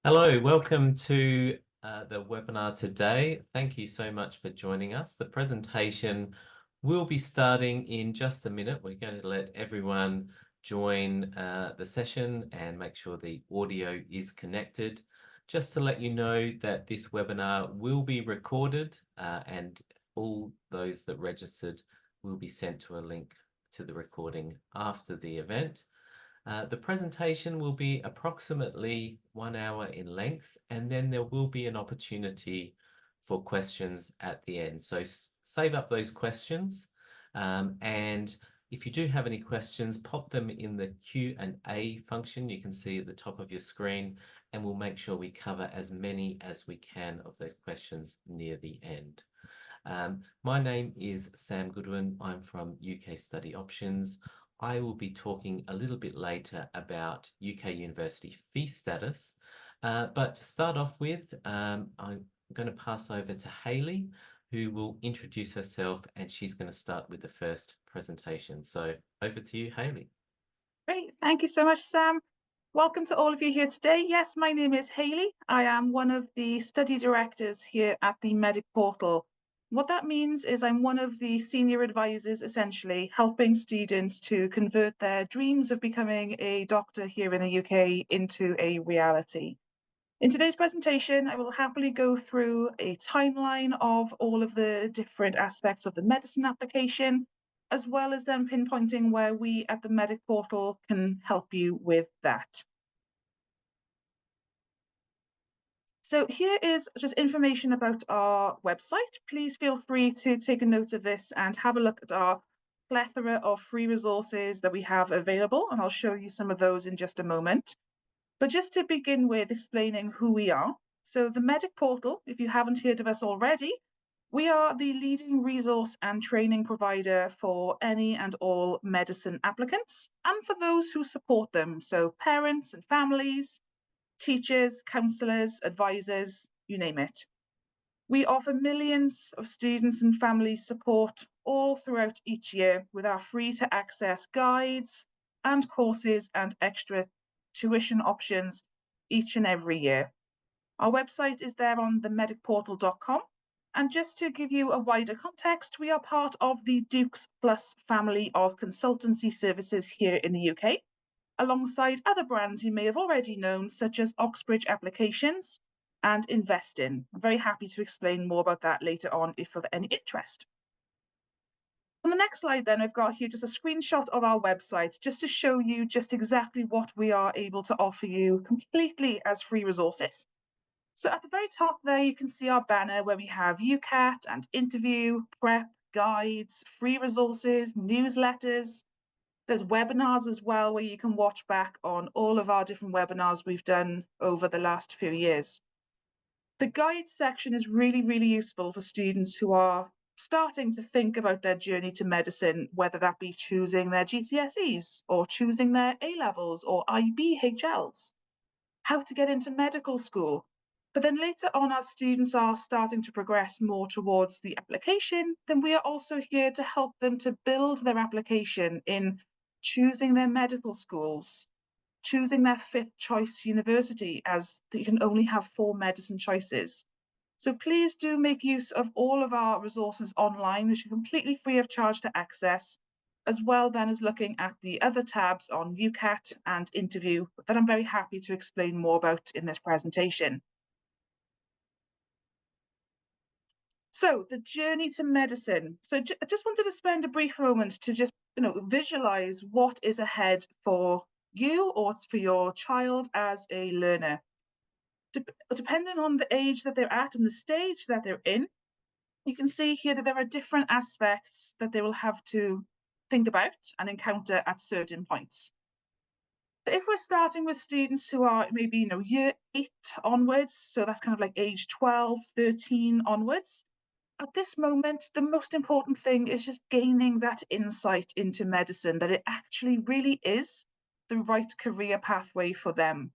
Hello, welcome to the webinar today. Thank you so much for joining us. The presentation will be starting in just a minute. We're going to let everyone join the session and make sure the audio is connected. Just to let you know that this webinar will be recorded and all those that registered will be sent to a link to the recording after the event. The presentation will be approximately 1 hour in length, and then there will be an opportunity for questions at the end. So save up those questions, and if you do have any questions, pop them in the Q&A function you can see at the top of your screen, and we'll make sure we cover as many as we can of those questions near the end. My name is Sam Goodwin. I'm from UK Study Options. I will be talking a little bit later about UK university fee status. But to start off with, I'm going to pass over to Hayley, who will introduce herself, and she's going to start with the first presentation. So over to you, Hayley. Great, thank you so much, Sam. Welcome to all of you here today. Yes, my name is Hayley. I am one of the study directors here at the Medic Portal. What that means is I'm one of the senior advisors, essentially, helping students to convert their dreams of becoming a doctor here in the UK into a reality. In today's presentation, I will happily go through a timeline of all of the different aspects of the medicine application, as well as then pinpointing where we at the Medic Portal can help you with that. So here is just information about our website. Please feel free to take a note of this and have a look at our plethora of free resources that we have available, and I'll show you some of those in just a moment. But just to begin with explaining who we are. So the Medic Portal, if you haven't heard of us already, we are the leading resource and training provider for any and all medicine applicants and for those who support them. So parents and families, teachers, counsellors, advisors, you name it. We offer millions of students and families support all throughout each year with our free to access guides and courses and extra tuition options each and every year. Our website is there on themedicportal.com. And just to give you a wider context, we are part of the Dukes Plus family of consultancy services here in the UK, alongside other brands you may have already known, such as Oxbridge Applications and Investin. I'm very happy to explain more about that later on if of any interest. On the next slide then, I've got here just a screenshot of our website, just to show you just exactly what we are able to offer you completely as free resources. So at the very top there, you can see our banner where we have UCAT and interview, prep, guides, free resources, newsletters. There's webinars as well, where you can watch back on all of our different webinars we've done over the last few years. The guide section is really, really useful for students who are starting to think about their journey to medicine, whether that be choosing their GCSEs or choosing their A-levels or IBHLs, how to get into medical school. But then later on, as students are starting to progress more towards the application, then we are also here to help them to build their application in choosing their medical schools, choosing their fifth choice university, as you can only have 4 medicine choices. So please do make use of all of our resources online, which are completely free of charge to access, as well then as looking at the other tabs on UCAT and interview that I'm very happy to explain more about in this presentation. So the journey to medicine. So I just wanted to spend a brief moment to just, visualize what is ahead for you or for your child as a learner. Depending on the age that they're at and the stage that they're in, you can see here that there are different aspects that they will have to think about and encounter at certain points. If we're starting with students who are maybe, year 8 onwards, so that's kind of like age 12, 13 onwards, at this moment, the most important thing is just gaining that insight into medicine, that it actually really is the right career pathway for them.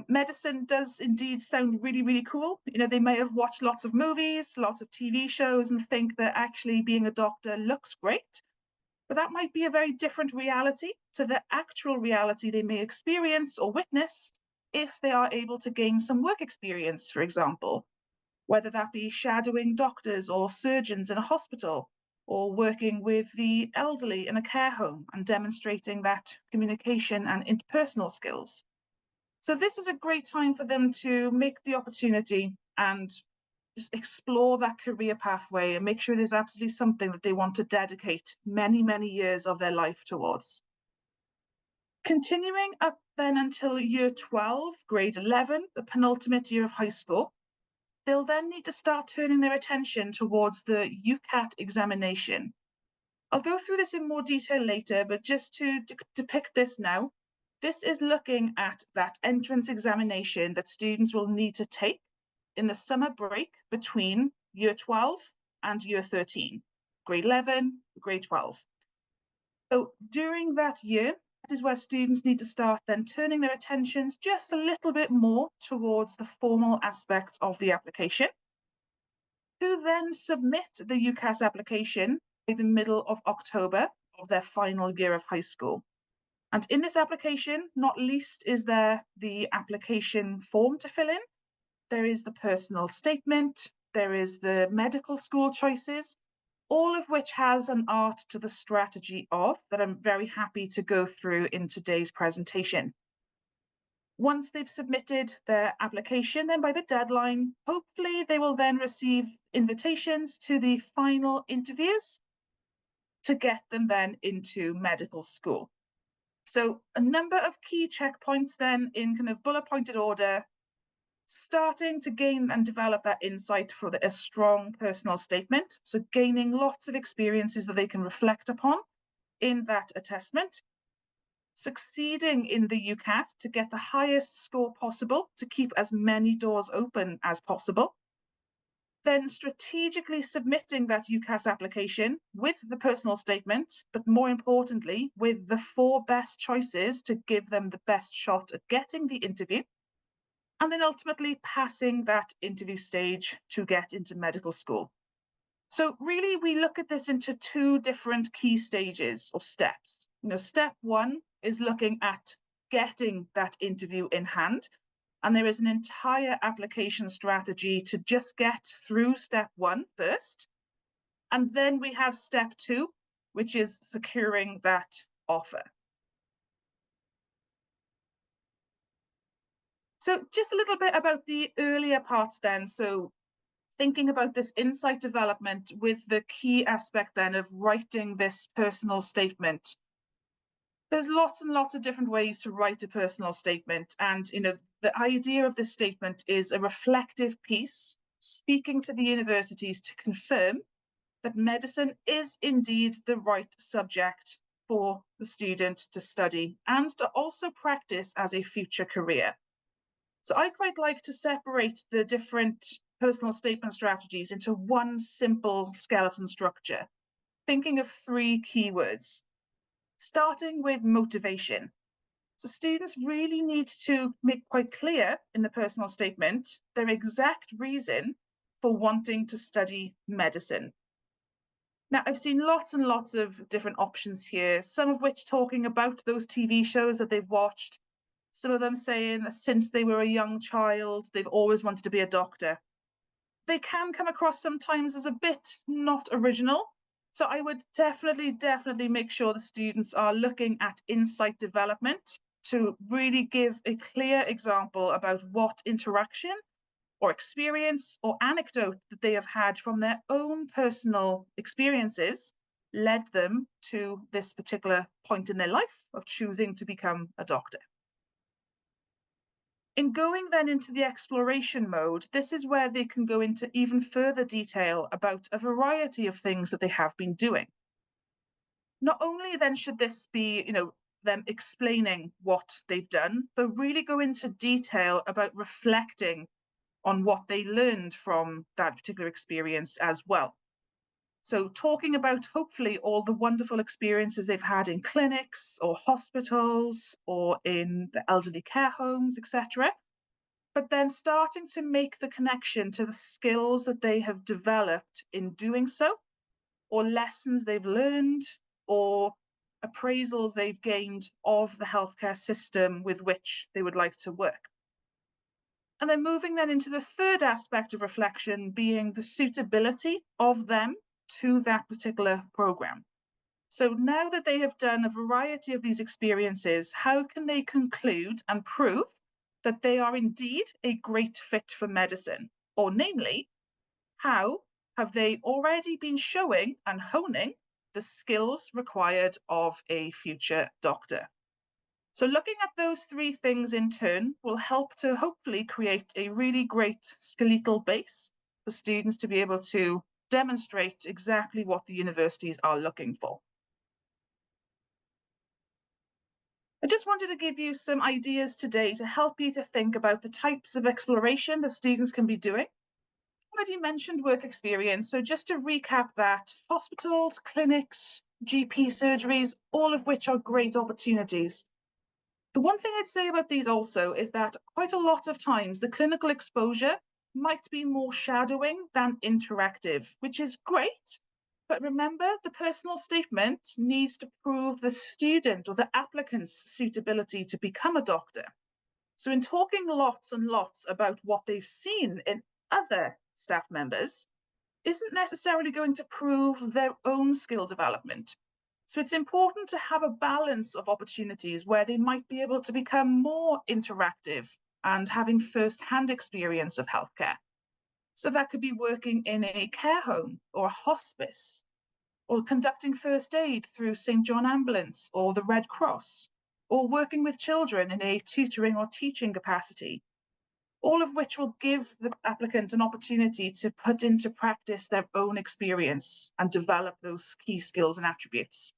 Medicine does indeed sound really, really cool. They may have watched lots of movies, lots of TV shows, and think that actually being a doctor looks great. But that might be a very different reality to the actual reality they may experience or witness if they are able to gain some work experience, for example, whether that be shadowing doctors or surgeons in a hospital, or working with the elderly in a care home and demonstrating that communication and interpersonal skills. So this is a great time for them to make the opportunity and just explore that career pathway and make sure there's absolutely something that they want to dedicate many, many years of their life towards. Continuing up then until year 12, grade 11, the penultimate year of high school, they'll then need to start turning their attention towards the UCAT examination. I'll go through this in more detail later, but just to depict this now, this is looking at that entrance examination that students will need to take in the summer break between year 12 and year 13, grade 11, grade 12. So during that year, that is where students need to start then turning their attentions just a little bit more towards the formal aspects of the application, to then submit the UCAS application by the middle of October of their final year of high school. And in this application, not least is there the application form to fill in. There is the personal statement, there is the medical school choices, all of which has an art to the strategy of that I'm very happy to go through in today's presentation. Once they've submitted their application, then by the deadline, hopefully they will then receive invitations to the final interviews to get them then into medical school. So a number of key checkpoints then in kind of bullet pointed order, starting to gain and develop that insight for a strong personal statement. So gaining lots of experiences that they can reflect upon in that assessment, succeeding in the UCAT to get the highest score possible to keep as many doors open as possible, then strategically submitting that UCAS application with the personal statement, but more importantly, with the 4 best choices to give them the best shot at getting the interview, and then ultimately passing that interview stage to get into medical school. So really, we look at this into 2 different key stages or steps. Step 1 is looking at getting that interview in hand. And there is an entire application strategy to just get through step 1 first. And then we have step 2, which is securing that offer. So just a little bit about the earlier parts then. So thinking about this insight development with the key aspect then of writing this personal statement. There's lots and lots of different ways to write a personal statement. And, the idea of this statement is a reflective piece speaking to the universities to confirm that medicine is indeed the right subject for the student to study and to also practice as a future career. So I quite like to separate the different personal statement strategies into one simple skeleton structure, thinking of 3 keywords, starting with motivation. So students really need to make quite clear in the personal statement their exact reason for wanting to study medicine. Now, I've seen lots and lots of different options here, some of which talking about those TV shows that they've watched, some of them saying that since they were a young child, they've always wanted to be a doctor. They can come across sometimes as a bit not original. So I would definitely make sure the students are looking at insight development to really give a clear example about what interaction or experience or anecdote that they have had from their own personal experiences led them to this particular point in their life of choosing to become a doctor. In going then into the exploration mode, this is where they can go into even further detail about a variety of things that they have been doing. Not only then should this be, them explaining what they've done, but really go into detail about reflecting on what they learned from that particular experience as well. So talking about hopefully all the wonderful experiences they've had in clinics or hospitals or in the elderly care homes, etc. But then starting to make the connection to the skills that they have developed in doing so, or lessons they've learned, or appraisals they've gained of the healthcare system with which they would like to work. And then moving then into the third aspect of reflection being the suitability of them to that particular program. So now that they have done a variety of these experiences, how can they conclude and prove that they are indeed a great fit for medicine? Or namely, how have they already been showing and honing the skills required of a future doctor? So looking at those three things in turn will help to hopefully create a really great skeletal base for students to be able to demonstrate exactly what the universities are looking for. I just wanted to give you some ideas today to help you to think about the types of exploration that students can be doing. I already mentioned work experience, so just to recap that, hospitals, clinics, GP surgeries, all of which are great opportunities. The one thing I'd say about these also is that quite a lot of times the clinical exposure might be more shadowing than interactive, which is great. But remember, the personal statement needs to prove the student or the applicant's suitability to become a doctor. So in talking lots and lots about what they've seen in other staff members, isn't necessarily going to prove their own skill development. So it's important to have a balance of opportunities where they might be able to become more interactive and having first-hand experience of healthcare. So that could be working in a care home or a hospice, or conducting first aid through St. John Ambulance or the Red Cross, or working with children in a tutoring or teaching capacity, all of which will give the applicant an opportunity to put into practice their own experience and develop those key skills and attributes.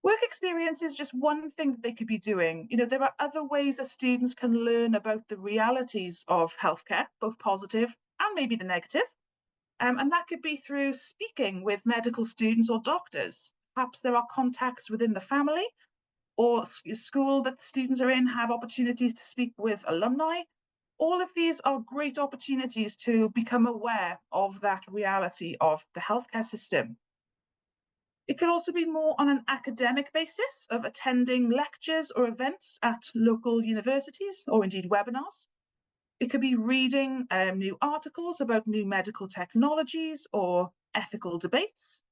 Work experience is just one thing that they could be doing. You know, there are other ways that students can learn about the realities of healthcare, both positive and maybe the negative. And that could be through speaking with medical students or doctors. Perhaps there are contacts within the family or school that the students are in have opportunities to speak with alumni. All of these are great opportunities to become aware of that reality of the healthcare system. It could also be more on an academic basis of attending lectures or events at local universities or indeed webinars. It could be reading new articles about new medical technologies or ethical debates.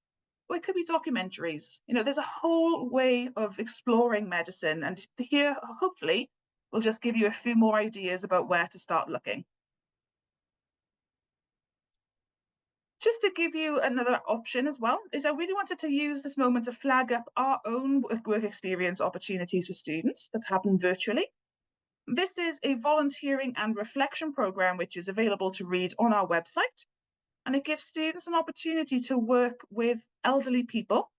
Or it could be documentaries. You know, there's a whole way of exploring medicine, and here, hopefully, we'll just give you a few more ideas about where to start looking. Just to give you another option as well, is I really wanted to use this moment to flag up our own work experience opportunities for students that happen virtually. This is a volunteering and reflection program which is available to read on our website, and it gives students an opportunity to work with elderly people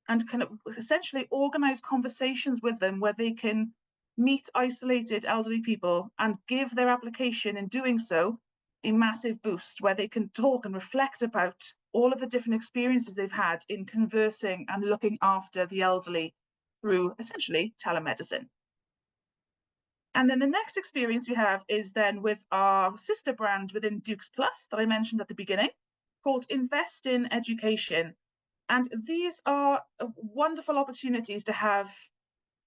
and kind of essentially organize conversations with them where they can meet isolated elderly people and give their application in doing so a massive boost where they can talk and reflect about all of the different experiences they've had in conversing and looking after the elderly through essentially telemedicine. And then the next experience we have is then with our sister brand within Dukes Plus that I mentioned at the beginning, called Invest in Education. And these are wonderful opportunities to have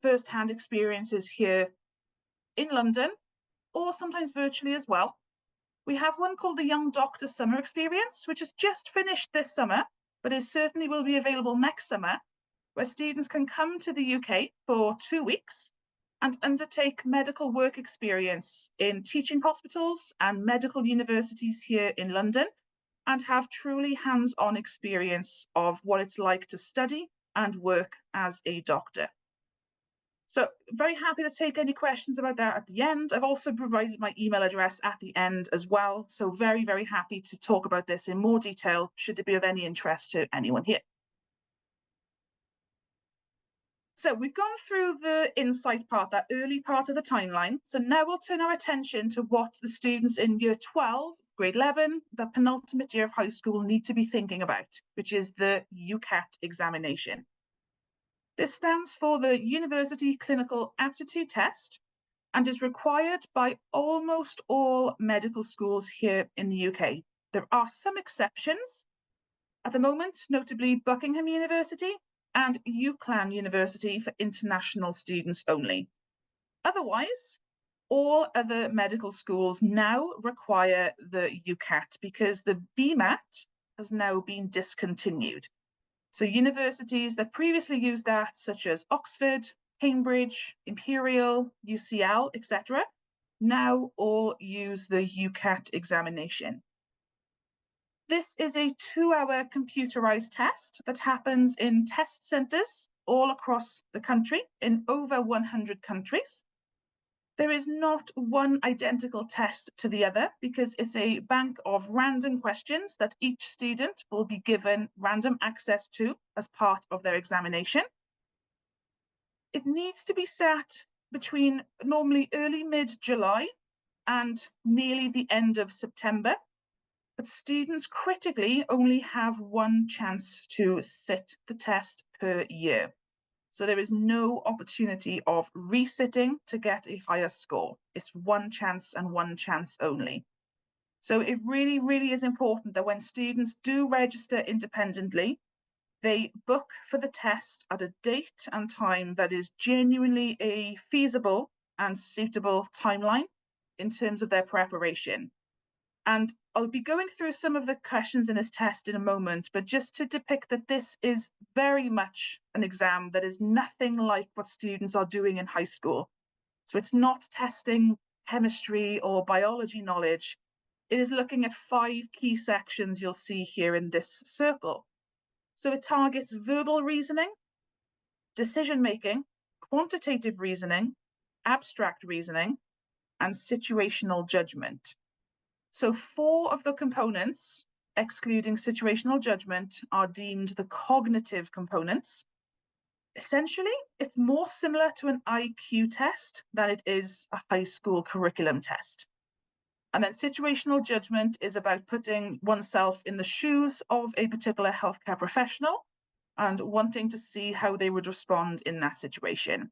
first-hand experiences here in London, or sometimes virtually as well. We have one called the Young Doctor Summer Experience, which has just finished this summer, but it certainly will be available next summer, where students can come to the UK for 2 weeks and undertake medical work experience in teaching hospitals and medical universities here in London, and have truly hands-on experience of what it's like to study and work as a doctor. So very happy to take any questions about that at the end. I've also provided my email address at the end as well. So very, very happy to talk about this in more detail, should it be of any interest to anyone here. So we've gone through the insight part, that early part of the timeline. So now we'll turn our attention to what the students in year 12, grade 11, the penultimate year of high school need to be thinking about, which is the UCAT examination. This stands for the University Clinical Aptitude Test and is required by almost all medical schools here in the UK. There are some exceptions. At the moment, notably Buckingham University and UCLan University for international students only. Otherwise, all other medical schools now require the UCAT because the BMAT has now been discontinued. So universities that previously used that, such as Oxford, Cambridge, Imperial, UCL, etc., now all use the UCAT examination. This is a 2-hour computerized test that happens in test centers all across the country, in over 100 countries. There is not one identical test to the other because it's a bank of random questions that each student will be given random access to as part of their examination. It needs to be sat between normally early mid-July and nearly the end of September, but students critically only have one chance to sit the test per year. So there is no opportunity of resitting to get a higher score. It's one chance and one chance only. So it really, really is important that when students do register independently, they book for the test at a date and time that is genuinely a feasible and suitable timeline in terms of their preparation. And I'll be going through some of the questions in this test in a moment, but just to depict that this is very much an exam that is nothing like what students are doing in high school. So it's not testing chemistry or biology knowledge. It is looking at 5 key sections you'll see here in this circle. So it targets verbal reasoning, decision-making, quantitative reasoning, abstract reasoning, and situational judgment. So 4 of the components, excluding situational judgment, are deemed the cognitive components. Essentially, it's more similar to an IQ test than it is a high school curriculum test. And then situational judgment is about putting oneself in the shoes of a particular healthcare professional and wanting to see how they would respond in that situation.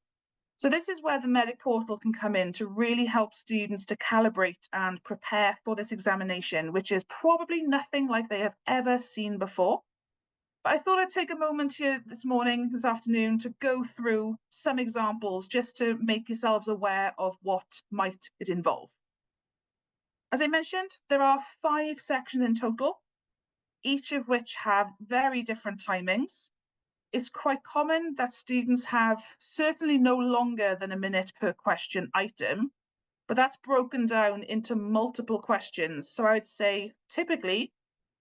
So this is where the Medic Portal can come in to really help students to calibrate and prepare for this examination, which is probably nothing like they have ever seen before. But I thought I'd take a moment here this afternoon, to go through some examples just to make yourselves aware of what might it involve. As I mentioned, there are 5 sections in total, each of which have very different timings. It's quite common that students have certainly no longer than a minute per question item, but that's broken down into multiple questions. So I would say typically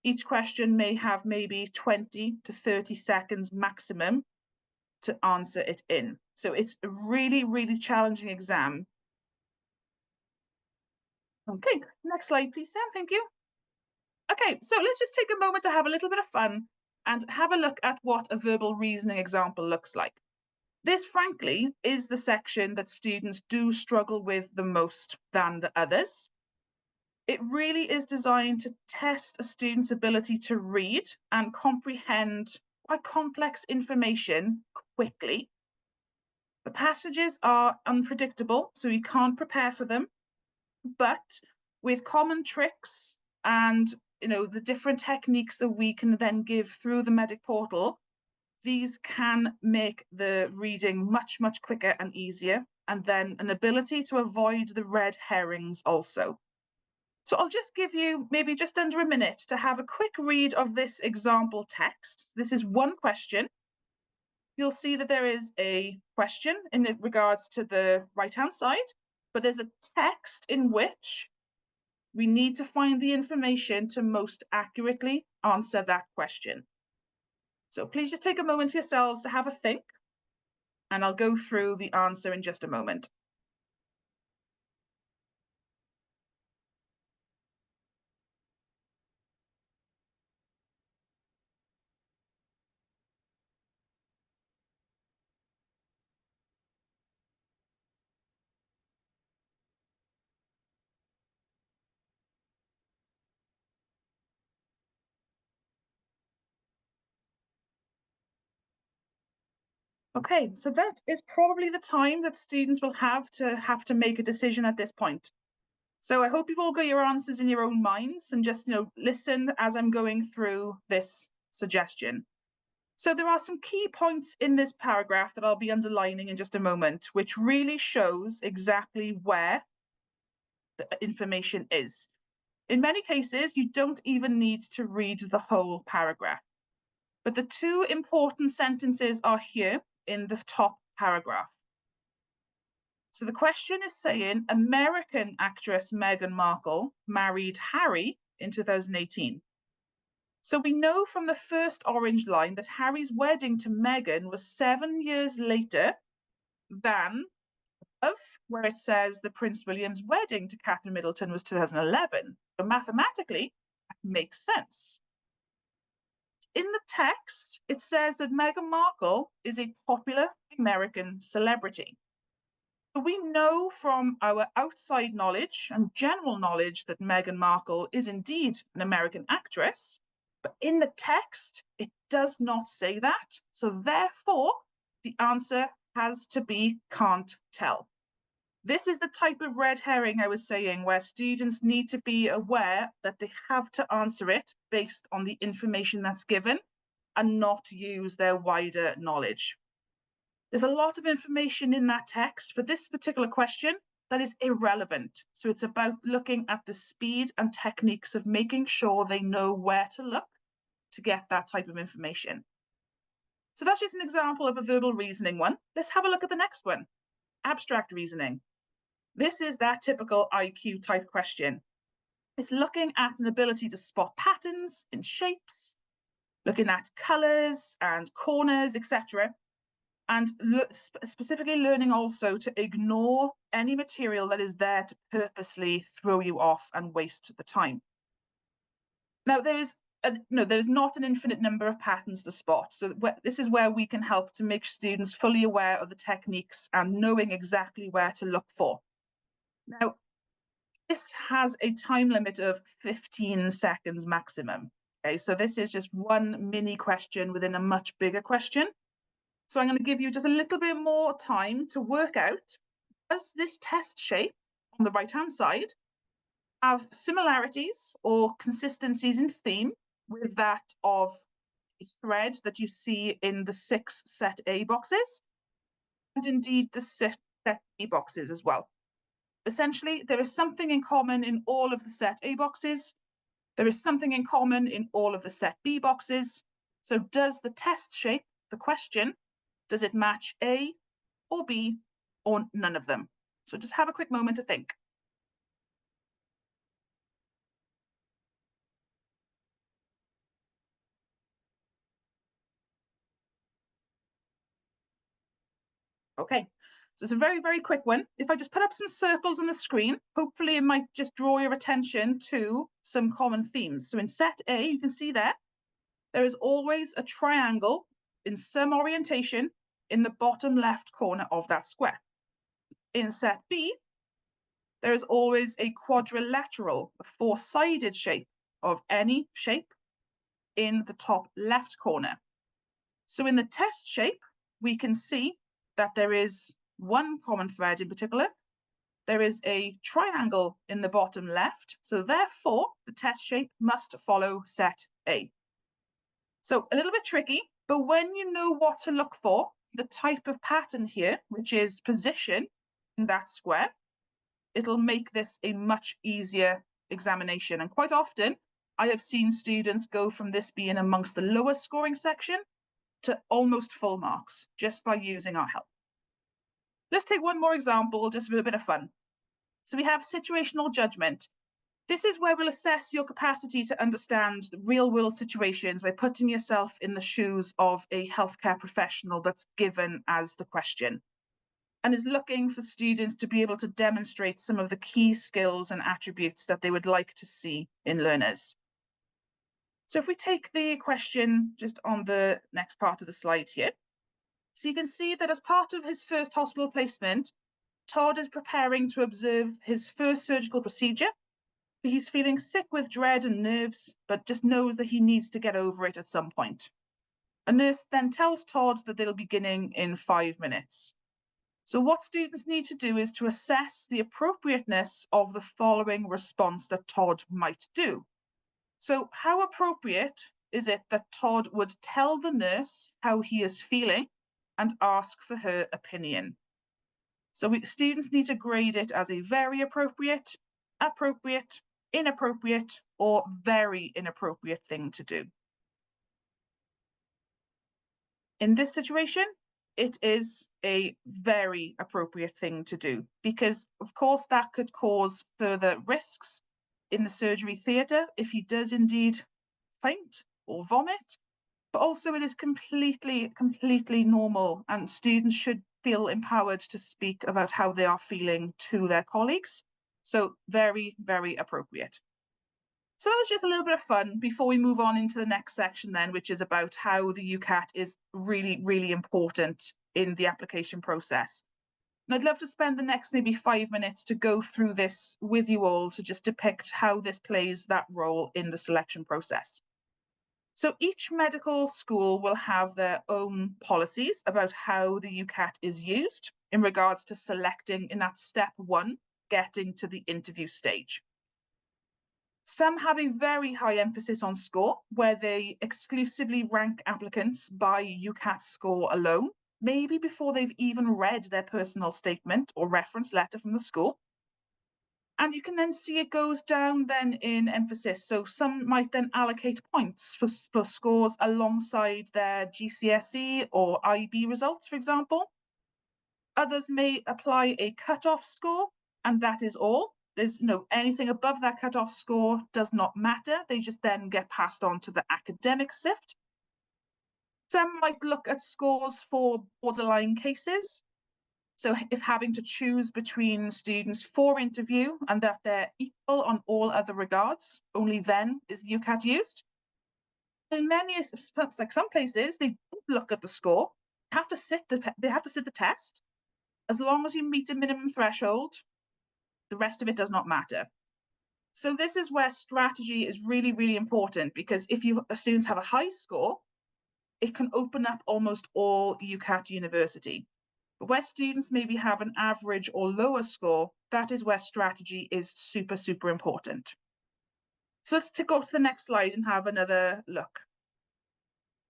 each question may have maybe 20 to 30 seconds maximum to answer it in. So it's a really, really challenging exam. Okay, next slide, please, Sam. Thank you. Okay, so let's just take a moment to have a little bit of fun and have a look at what a verbal reasoning example looks like. This, frankly, is the section that students do struggle with the most than the others. It really is designed to test a student's ability to read and comprehend quite complex information quickly. The passages are unpredictable, so you can't prepare for them, but with common tricks and the different techniques that we can then give through the Medic Portal, these can make the reading much, much quicker and easier, and then an ability to avoid the red herrings also. So I'll just give you maybe just under a minute to have a quick read of this example text. This is one question. You'll see that there is a question in regards to the right-hand side, but there's a text in which we need to find the information to most accurately answer that question. So please just take a moment yourselves to have a think, and I'll go through the answer in just a moment. Okay, so that is probably the time that students will have to make a decision at this point. So I hope you've all got your answers in your own minds, and just listen as I'm going through this suggestion. So there are some key points in this paragraph that I'll be underlining in just a moment, which really shows exactly where the information is. In many cases, you don't even need to read the whole paragraph. But the two important sentences are here in the top paragraph. So the question is saying American actress Meghan Markle married Harry in 2018. So we know from the first orange line that Harry's wedding to Meghan was 7 years later than of where it says the Prince William's wedding to Catherine Middleton was 2011. So mathematically, that makes sense. In the text, it says that Meghan Markle is a popular American celebrity. So we know from our outside knowledge and general knowledge that Meghan Markle is indeed an American actress, but in the text, it does not say that. So therefore, the answer has to be can't tell. This is the type of red herring I was saying, where students need to be aware that they have to answer it based on the information that's given and not use their wider knowledge. There's a lot of information in that text for this particular question that is irrelevant. So it's about looking at the speed and techniques of making sure they know where to look to get that type of information. So that's just an example of a verbal reasoning one. Let's have a look at the next one, abstract reasoning. This is that typical IQ type question. It's looking at an ability to spot patterns in shapes, looking at colors and corners, etc. And specifically learning also to ignore any material that is there to purposely throw you off and waste the time. Now, there's not an infinite number of patterns to spot. So this is where we can help to make students fully aware of the techniques and knowing exactly where to look for. Now, this has a time limit of 15 seconds maximum. Okay, so this is just one mini question within a much bigger question. So I'm going to give you just a little bit more time to work out, does this test shape on the right-hand side have similarities or consistencies in theme with that of a thread that you see in the 6 set A boxes, and indeed the set B boxes as well. Essentially, there is something in common in all of the set A boxes. There is something in common in all of the set B boxes. So does the test shape, the question, does it match A or B or none of them? So just have a quick moment to think. Okay, so it's a very, very quick one. If I just put up some circles on the screen, hopefully it might just draw your attention to some common themes. So in set A, you can see there is always a triangle in some orientation in the bottom left corner of that square. In set B, there is always a quadrilateral, a four-sided shape of any shape in the top left corner. So in the test shape, we can see that there is one common thread in particular. There is a triangle in the bottom left. So therefore, the test shape must follow set A. So a little bit tricky, but when you know what to look for, the type of pattern here, which is position in that square, it'll make this a much easier examination. And quite often, I have seen students go from this being amongst the lower scoring section to almost full marks just by using our help. Let's take one more example just for a bit of fun. So we have situational judgment. This is where we'll assess your capacity to understand the real world situations by putting yourself in the shoes of a healthcare professional that's given as the question, and is looking for students to be able to demonstrate some of the key skills and attributes that they would like to see in learners. So if we take the question just on the next part of the slide here, so you can see that as part of his first hospital placement, Todd is preparing to observe his first surgical procedure. He's feeling sick with dread and nerves, but just knows that he needs to get over it at some point. A nurse then tells Todd that they'll be beginning in 5 minutes. So what students need to do is to assess the appropriateness of the following response that Todd might do. So how appropriate is it that Todd would tell the nurse how he is feeling and ask for her opinion? So students need to grade it as a very appropriate, appropriate, inappropriate, or very inappropriate thing to do. In this situation, it is a very appropriate thing to do because, of course, that could cause further risks in the surgery theatre if he does indeed faint or vomit. But also it is completely normal, and students should feel empowered to speak about how they are feeling to their colleagues. So very appropriate. So that was just a little bit of fun before we move on into the next section then, which is about how the UCAT is really important in the application process. And I'd love to spend the next maybe 5 minutes to go through this with you all to just depict how this plays that role in the selection process. So each medical school will have their own policies about how the UCAT is used in regards to selecting in that step one, getting to the interview stage. Some have a very high emphasis on score, where they exclusively rank applicants by UCAT score alone, maybe before they've even read their personal statement or reference letter from the school. And you can then see it goes down then in emphasis. So some might then allocate points for scores alongside their GCSE or IB results, for example. Others may apply a cutoff score, and that is all. There's anything above that cutoff score does not matter. They just then get passed on to the academic sift. Some might look at scores for borderline cases. So if having to choose between students for interview and that they're equal on all other regards, only then is UCAT used. In like some places, they don't look at the score. They have to sit the test. As long as you meet a minimum threshold, the rest of it does not matter. So this is where strategy is really important, because if students have a high score, it can open up almost all UCAT university. But where students maybe have an average or lower score, that is where strategy is super important. So let's go to the next slide and have another look.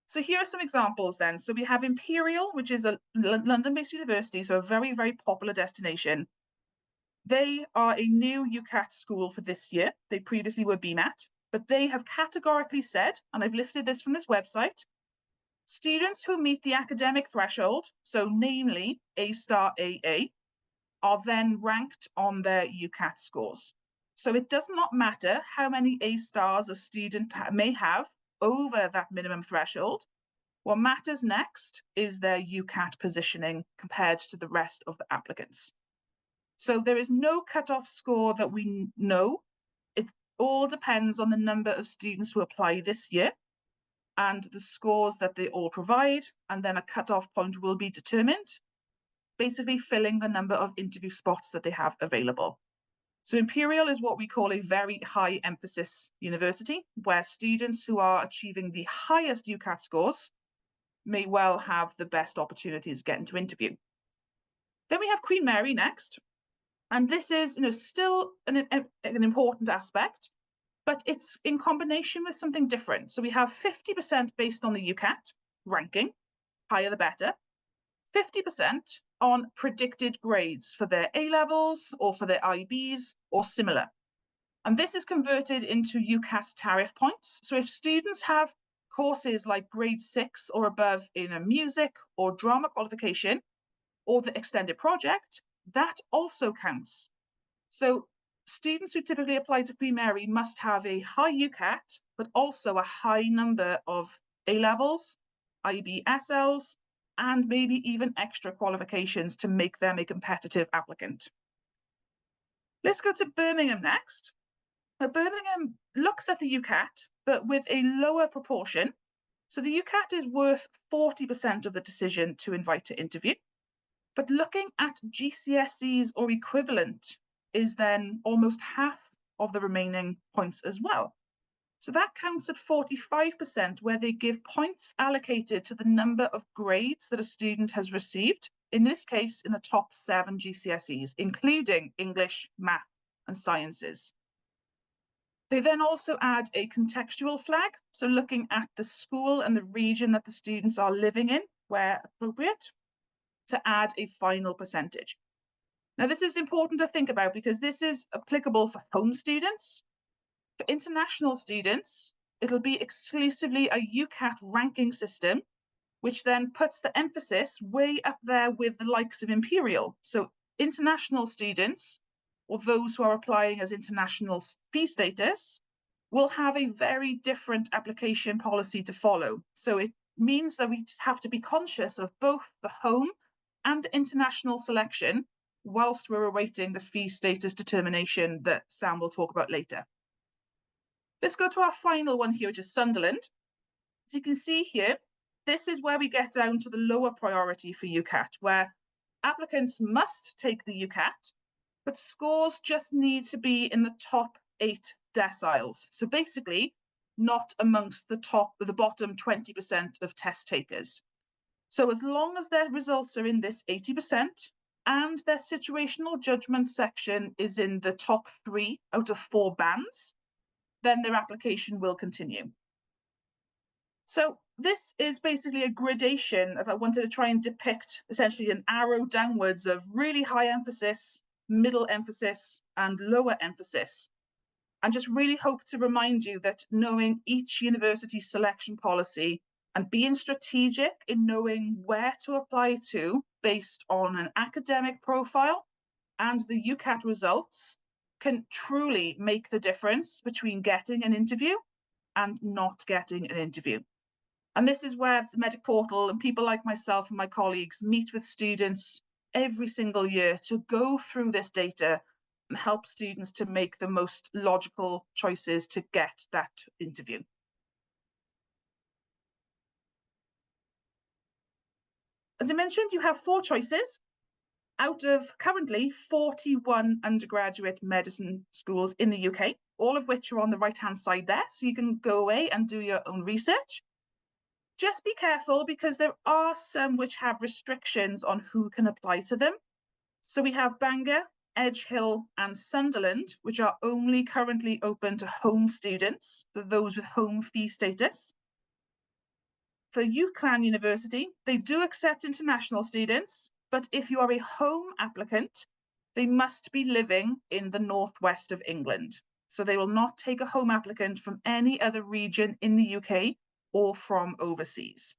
So here are some examples then. So we have Imperial, which is a London-based university, so a very popular destination. They are a new UCAT school for this year. They previously were BMAT, but they have categorically said, and I've lifted this from this website, students who meet the academic threshold, so namely A star AA, are then ranked on their UCAT scores. So it does not matter how many A stars a student may have over that minimum threshold. What matters next is their UCAT positioning compared to the rest of the applicants. So there is no cutoff score that we know. It all depends on the number of students who apply this year and the scores that they all provide, and then a cutoff point will be determined, basically filling the number of interview spots that they have available. So Imperial is what we call a very high emphasis university, where students who are achieving the highest UCAT scores may well have the best opportunities to get into interview. Then we have Queen Mary next. And this is still an important aspect, but it's in combination with something different. So we have 50% based on the UCAT ranking, higher the better, 50% on predicted grades for their A-levels or for their IBs or similar. And this is converted into UCAS tariff points. So if students have courses like grade 6 or above in a music or drama qualification or the extended project, that also counts. So students who typically apply to Queen Mary must have a high UCAT, but also a high number of A-levels, IB-SLs, and maybe even extra qualifications to make them a competitive applicant. Let's go to Birmingham next. Now, Birmingham looks at the UCAT, but with a lower proportion. So the UCAT is worth 40% of the decision to invite to interview. But looking at GCSEs or equivalent is then almost half of the remaining points as well. So that counts at 45%, where they give points allocated to the number of grades that a student has received, in this case, in the top 7 GCSEs, including English, math, and sciences. They then also add a contextual flag, so looking at the school and the region that the students are living in, where appropriate, to add a final percentage. Now, this is important to think about because this is applicable for home students. For international students, it'll be exclusively a UCAT ranking system, which then puts the emphasis way up there with the likes of Imperial. So international students, or those who are applying as international fee status, will have a very different application policy to follow. So it means that we just have to be conscious of both the home and the international selection whilst we're awaiting the fee status determination that Sam will talk about later. Let's go to our final one here, which is Sunderland. As you can see here, this is where we get down to the lower priority for UCAT, where applicants must take the UCAT, but scores just need to be in the top 8 deciles. So basically, not amongst the bottom 20% of test takers. So as long as their results are in this 80% and their situational judgment section is in the top 3 out of 4 bands, then their application will continue. So this is basically a gradation if I wanted to try and depict essentially an arrow downwards of really high emphasis, middle emphasis, and lower emphasis. And just really hope to remind you that knowing each university's selection policy and being strategic in knowing where to apply to based on an academic profile and the UCAT results can truly make the difference between getting an interview and not getting an interview. And this is where the Medic Portal and people like myself and my colleagues meet with students every single year to go through this data and help students to make the most logical choices to get that interview. As I mentioned, you have 4 choices out of currently 41 undergraduate medicine schools in the UK, all of which are on the right-hand side there, so you can go away and do your own research. Just be careful because there are some which have restrictions on who can apply to them. So we have Bangor, Edge Hill and Sunderland, which are only currently open to home students, for those with home fee status. For UCLan University, they do accept international students, but if you are a home applicant, they must be living in the northwest of England. So they will not take a home applicant from any other region in the UK or from overseas.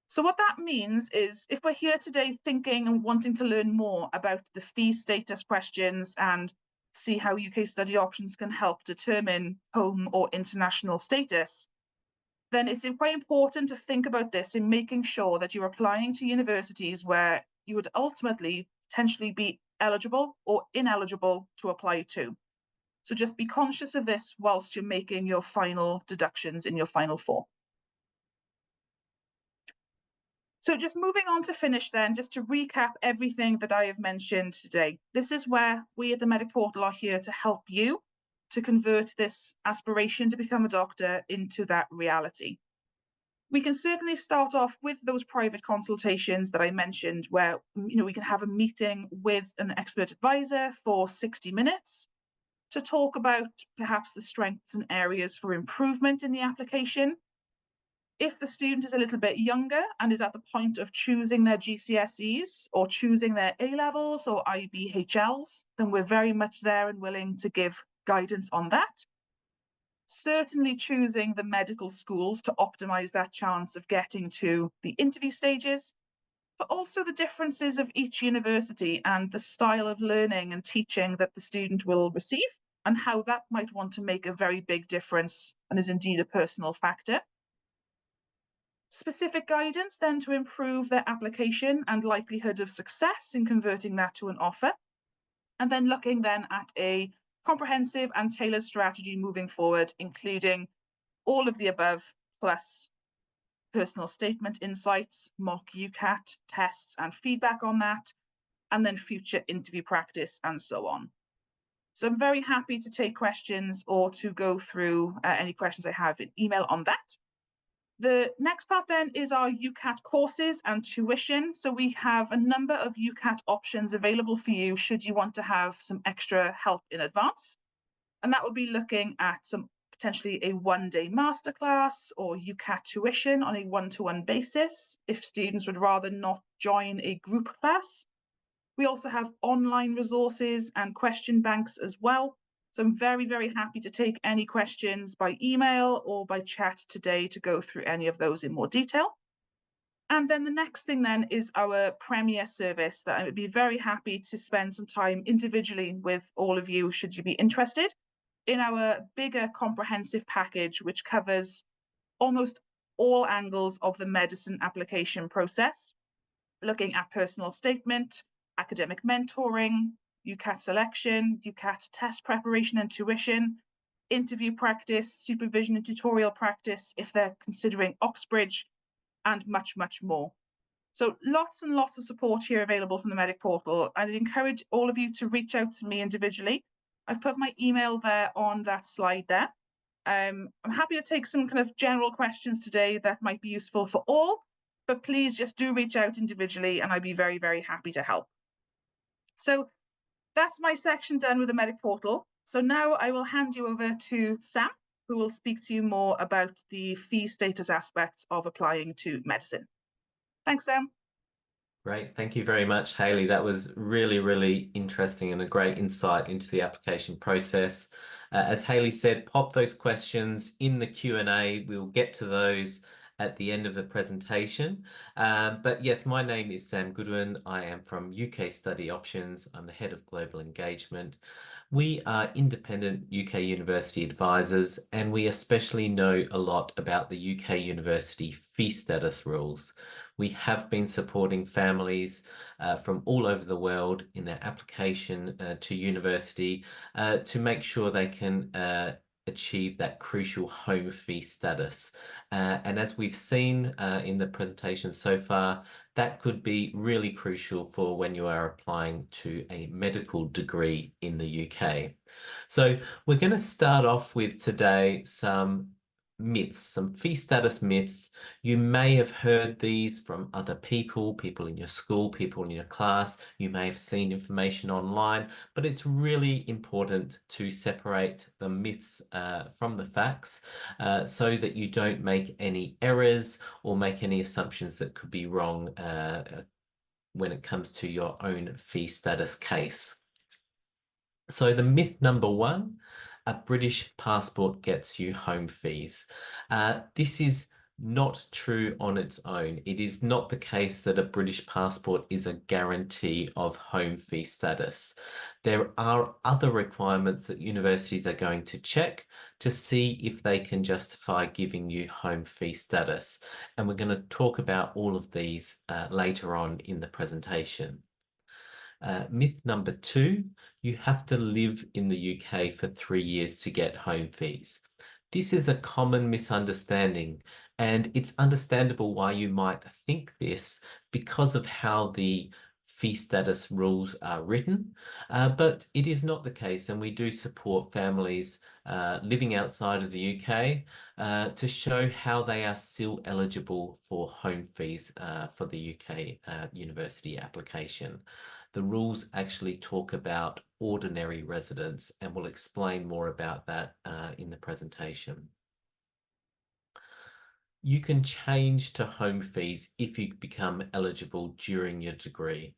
So what that means is if we're here today thinking and wanting to learn more about the fee status questions and see how UK study options can help determine home or international status, then it's quite important to think about this in making sure that you're applying to universities where you would ultimately potentially be eligible or ineligible to apply to. So just be conscious of this whilst you're making your final deductions in your final 4. So just moving on to finish then, just to recap everything that I have mentioned today. This is where we at the Medic Portal are here to help you to convert this aspiration to become a doctor into that reality. We can certainly start off with those private consultations that I mentioned where we can have a meeting with an expert advisor for 60 minutes to talk about perhaps the strengths and areas for improvement in the application. If the student is a little bit younger and is at the point of choosing their GCSEs or choosing their A-levels or IBHLs, then we're very much there and willing to give guidance on that. Certainly choosing the medical schools to optimize that chance of getting to the interview stages, but also the differences of each university and the style of learning and teaching that the student will receive and how that might want to make a very big difference and is indeed a personal factor. Specific guidance then to improve their application and likelihood of success in converting that to an offer. And then looking then at a comprehensive and tailored strategy moving forward, including all of the above, plus personal statement insights, mock UCAT tests and feedback on that, and then future interview practice and so on. So I'm very happy to take questions or to go through any questions I have in email on that. The next part then is our UCAT courses and tuition. So we have a number of UCAT options available for you should you want to have some extra help in advance. And that will be looking at some potentially a one-day masterclass or UCAT tuition on a one-to-one basis if students would rather not join a group class. We also have online resources and question banks as well. So I'm very, very happy to take any questions by email or by chat today to go through any of those in more detail. And then the next thing then is our Premier service that I would be very happy to spend some time individually with all of you should you be interested in our bigger comprehensive package, which covers almost all angles of the medicine application process, looking at personal statement, academic mentoring, UCAT selection, UCAT test preparation and tuition, interview practice, supervision and tutorial practice if they're considering Oxbridge, and much, much more. So lots and lots of support here available from the Medic Portal. I'd encourage all of you to reach out to me individually. I've put my email there on that slide there. I'm happy to take some kind of general questions today that might be useful for all, but please just do reach out individually and I'd be very, very happy to help. So that's my section done with the Medic Portal. So now I will hand you over to Sam, who will speak to you more about the fee status aspects of applying to medicine. Thanks, Sam. Great. Thank you very much, Hayley. That was really, really interesting and a great insight into the application process. As Hayley said, pop those questions in the Q&A. We'll get to those at the end of the presentation. But yes, my name is Sam Goodwin. I am from UK Study Options. I'm the Head of Global Engagement. We are independent UK university advisors, and we especially know a lot about the UK university fee status rules. We have been supporting families from all over the world in their application to university to make sure they can achieve that crucial home fee status. And as we've seen in the presentation so far, that could be really crucial for when you are applying to a medical degree in the UK. So we're going to start off with today some myths, some fee status myths. You may have heard these from other people, people in your school, people in your class. You may have seen information online, but it's really important to separate the myths from the facts so that you don't make any errors or make any assumptions that could be wrong when it comes to your own fee status case. So the myth number one, a British passport gets you home fees. This is not true on its own. It is not the case that a British passport is a guarantee of home fee status. There are other requirements that universities are going to check to see if they can justify giving you home fee status. And we're going to talk about all of these later on in the presentation. Myth number two, you have to live in the UK for 3 years to get home fees. This is a common misunderstanding, and it's understandable why you might think this because of how the fee status rules are written, but it is not the case, and we do support families living outside of the UK to show how they are still eligible for home fees for the UK university application. The rules actually talk about ordinary residents, and we'll explain more about that in the presentation. You can change to home fees if you become eligible during your degree.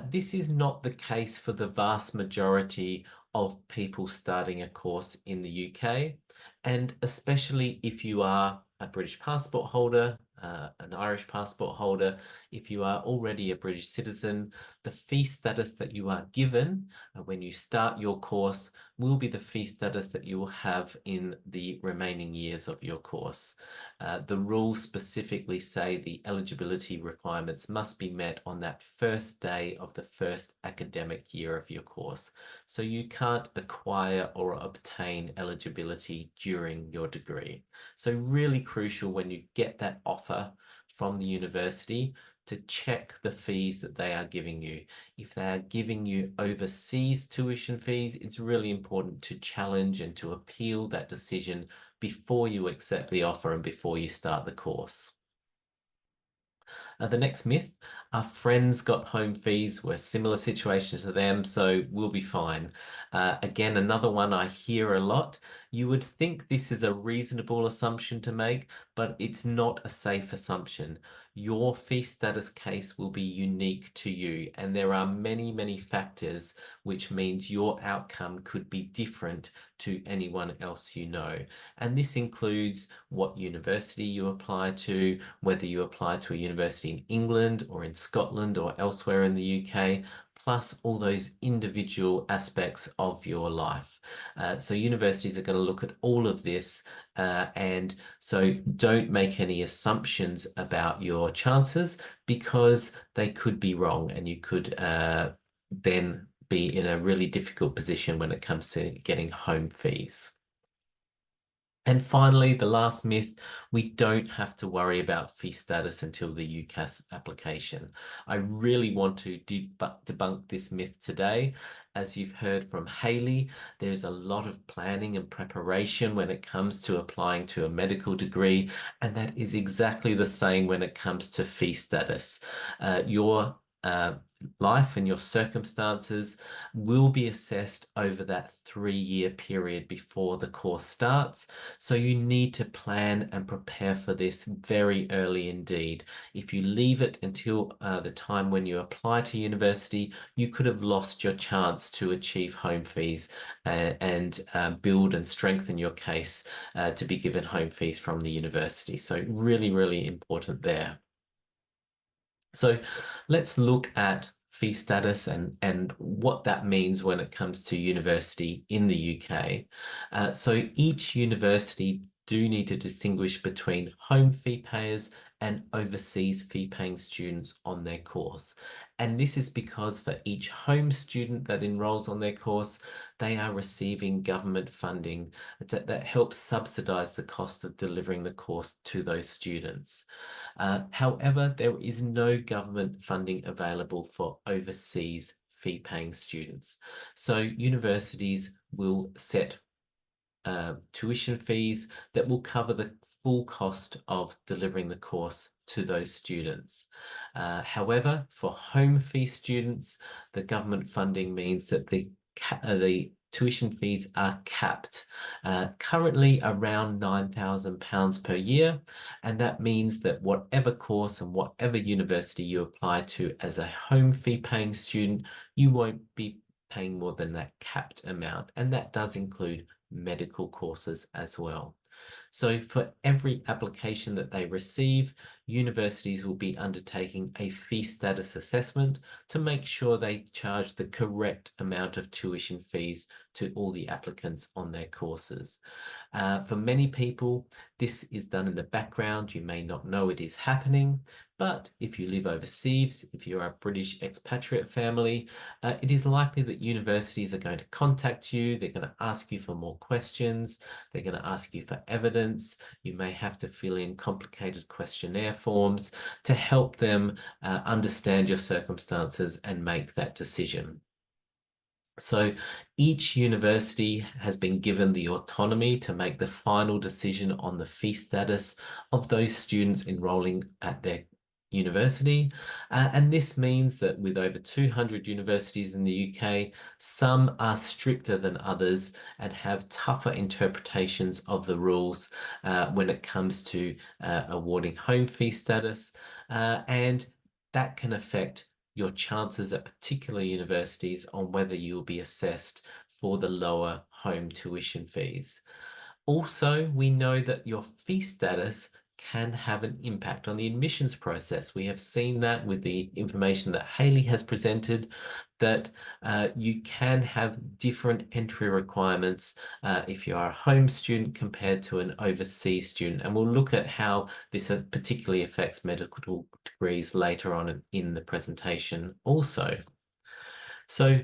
This is not the case for the vast majority of people starting a course in the UK, and especially if you are a British passport holder, an Irish passport holder, if you are already a British citizen, the fee status that you are given when you start your course will be the fee status that you will have in the remaining years of your course. The rules specifically say the eligibility requirements must be met on that first day of the first academic year of your course. So you can't acquire or obtain eligibility during your degree. So really crucial when you get that offer from the university to check the fees that they are giving you. If they are giving you overseas tuition fees, it's really important to challenge and to appeal that decision before you accept the offer and before you start the course. The next myth, Our friends got home fees, we're similar situation to them, so we'll be fine. Again, another one I hear a lot. You would think this is a reasonable assumption to make, but it's not a safe assumption. Your fee status case will be unique to you, and there are many, many factors which means your outcome could be different to anyone else you know. And this includes what university you apply to, whether you apply to a university in England or in Scotland or elsewhere in the UK, plus all those individual aspects of your life. So universities are going to look at all of this, and so don't make any assumptions about your chances because they could be wrong and you could then be in a really difficult position when it comes to getting home fees. And finally, the last myth, we don't have to worry about fee status until the UCAS application. I really want to debunk this myth today. As you've heard from Hayley, there's a lot of planning and preparation when it comes to applying to a medical degree, and that is exactly the same when it comes to fee status. Your life and your circumstances will be assessed over that 3-year period before the course starts. So you need to plan and prepare for this very early indeed. If you leave it until the time when you apply to university, you could have lost your chance to achieve home fees and build and strengthen your case to be given home fees from the university. So really, really important there. So let's look at fee status and what that means when it comes to university in the UK. So each university do need to distinguish between home fee payers and overseas fee paying students on their course. And this is because for each home student that enrolls on their course, they are receiving government funding that helps subsidize the cost of delivering the course to those students. However, there is no government funding available for overseas fee-paying students. So universities will set tuition fees that will cover the full cost of delivering the course to those students. However, for home fee students, the government funding means that the tuition fees are capped, currently around £9,000 per year. And that means that whatever course and whatever university you apply to as a home fee paying student, you won't be paying more than that capped amount. And that does include medical courses as well. So for every application that they receive, universities will be undertaking a fee status assessment to make sure they charge the correct amount of tuition fees to all the applicants on their courses. For many people, this is done in the background. You may not know it is happening, but if you live overseas, if you're a British expatriate family, it is likely that universities are going to contact you. They're going to ask you for more questions. They're going to ask you for evidence. You may have to fill in complicated questionnaire forms to help them understand your circumstances and make that decision. So each university has been given the autonomy to make the final decision on the fee status of those students enrolling at their university. And this means that with over 200 universities in the UK, some are stricter than others and have tougher interpretations of the rules when it comes to awarding home fee status. And that can affect your chances at particular universities on whether you'll be assessed for the lower home tuition fees. Also, we know that your fee status can have an impact on the admissions process. We have seen that with the information that Hayley has presented, that you can have different entry requirements if you are a home student compared to an overseas student. And we'll look at how this particularly affects medical degrees later on in the presentation also. So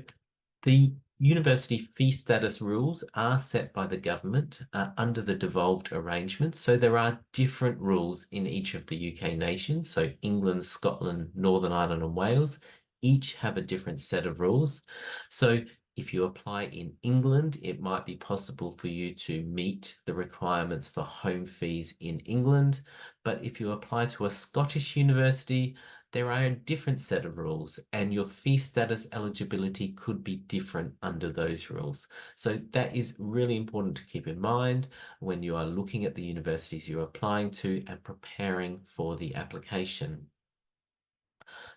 the university fee status rules are set by the government under the devolved arrangement. So there are different rules in each of the UK nations. So England, Scotland, Northern Ireland and Wales each have a different set of rules. So if you apply in England, it might be possible for you to meet the requirements for home fees in England. But if you apply to a Scottish university, there are a different set of rules, and your fee status eligibility could be different under those rules. So that is really important to keep in mind when you are looking at the universities you're applying to and preparing for the application.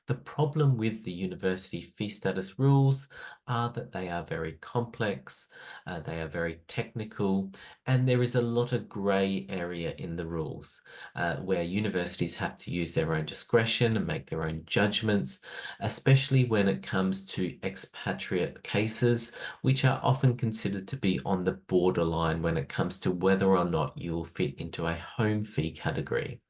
The problem with the university fee status rules are that they are very complex, they are very technical, and there is a lot of grey area in the rules where universities have to use their own discretion and make their own judgments, especially when it comes to expatriate cases, which are often considered to be on the borderline when it comes to whether or not you will fit into a home fee category.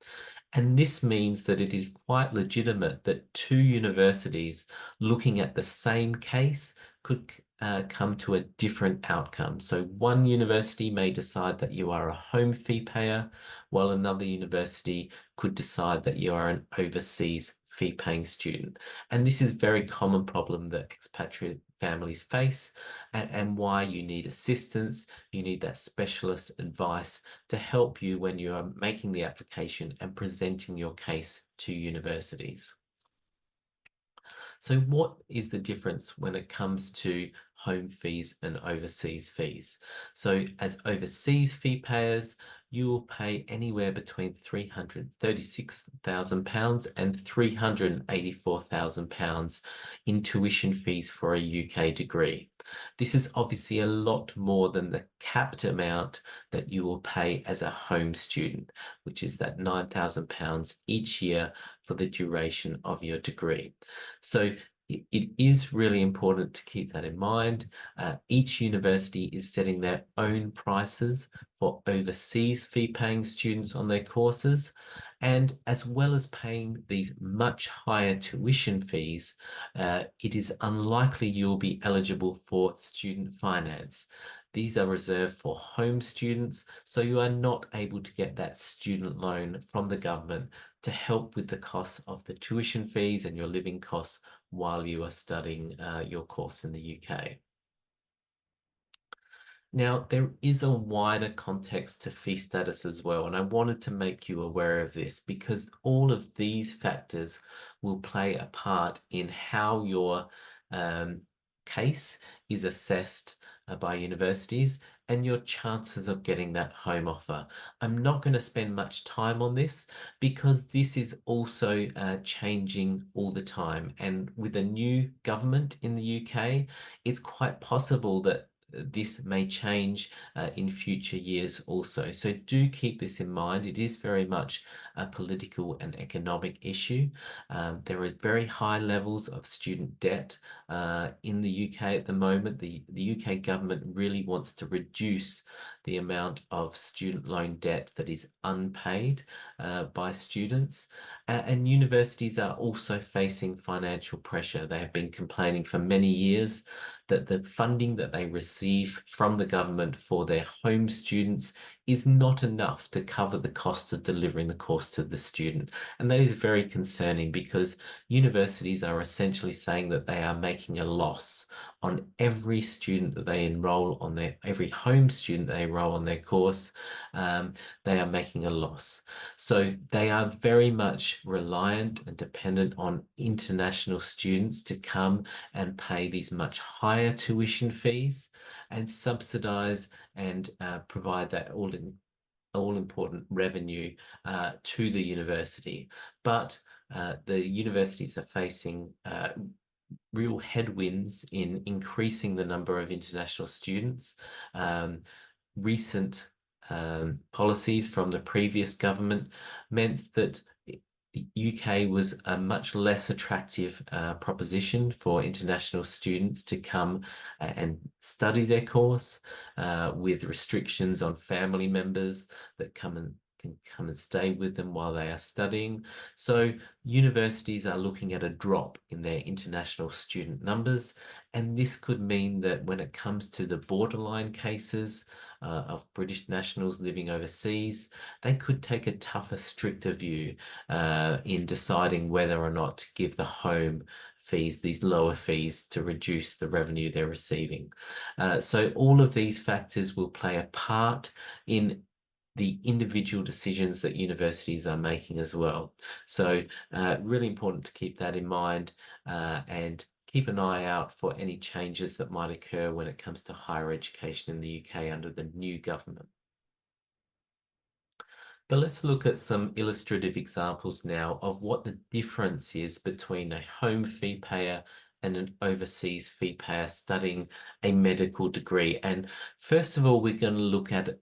And this means that it is quite legitimate that two universities looking at the same case could come to a different outcome. So one university may decide that you are a home fee payer, while another university could decide that you are an overseas fee paying student. And this is a very common problem that expatriate families face, and why you need assistance, you need that specialist advice to help you when you are making the application and presenting your case to universities. So what is the difference when it comes to home fees and overseas fees? So as overseas fee payers, you will pay anywhere between £336,000 and £384,000 in tuition fees for a UK degree. This is obviously a lot more than the capped amount that you will pay as a home student, which is that £9,000 each year for the duration of your degree. So it is really important to keep that in mind. Each university is setting their own prices for overseas fee-paying students on their courses. And as well as paying these much higher tuition fees, it is unlikely you'll be eligible for student finance. These are reserved for home students, so you are not able to get that student loan from the government to help with the costs of the tuition fees and your living costs while you are studying your course in the UK. Now, there is a wider context to fee status as well, and I wanted to make you aware of this because all of these factors will play a part in how your case is assessed by universities and your chances of getting that home offer. I'm not going to spend much time on this because this is also changing all the time. And with a new government in the UK, it's quite possible that this may change in future years also. So do keep this in mind. It is very much a political and economic issue. There are very high levels of student debt in the UK at the moment. The UK government really wants to reduce the amount of student loan debt that is unpaid by students. And universities are also facing financial pressure. They have been complaining for many years that the funding that they receive from the government for their home students is not enough to cover the cost of delivering the course to the student. And that is very concerning because universities are essentially saying that they are making a loss on every student that they enroll on every home student they enroll on their course. They are making a loss. So they are very much reliant and dependent on international students to come and pay these much higher tuition fees and subsidize and provide that all important revenue to the university. But the universities are facing real headwinds in increasing the number of international students. Recent policies from the previous government meant that the UK was a much less attractive proposition for international students to come and study their course with restrictions on family members that can come and stay with them while they are studying. So universities are looking at a drop in their international student numbers, and this could mean that when it comes to the borderline cases of British nationals living overseas, they could take a tougher, stricter view in deciding whether or not to give the home fees, these lower fees, to reduce the revenue they're receiving. So all of these factors will play a part in the individual decisions that universities are making as well. So really important to keep that in mind and keep an eye out for any changes that might occur when it comes to higher education in the UK under the new government. But let's look at some illustrative examples now of what the difference is between a home fee payer and an overseas fee payer studying a medical degree. And first of all, we're going to look at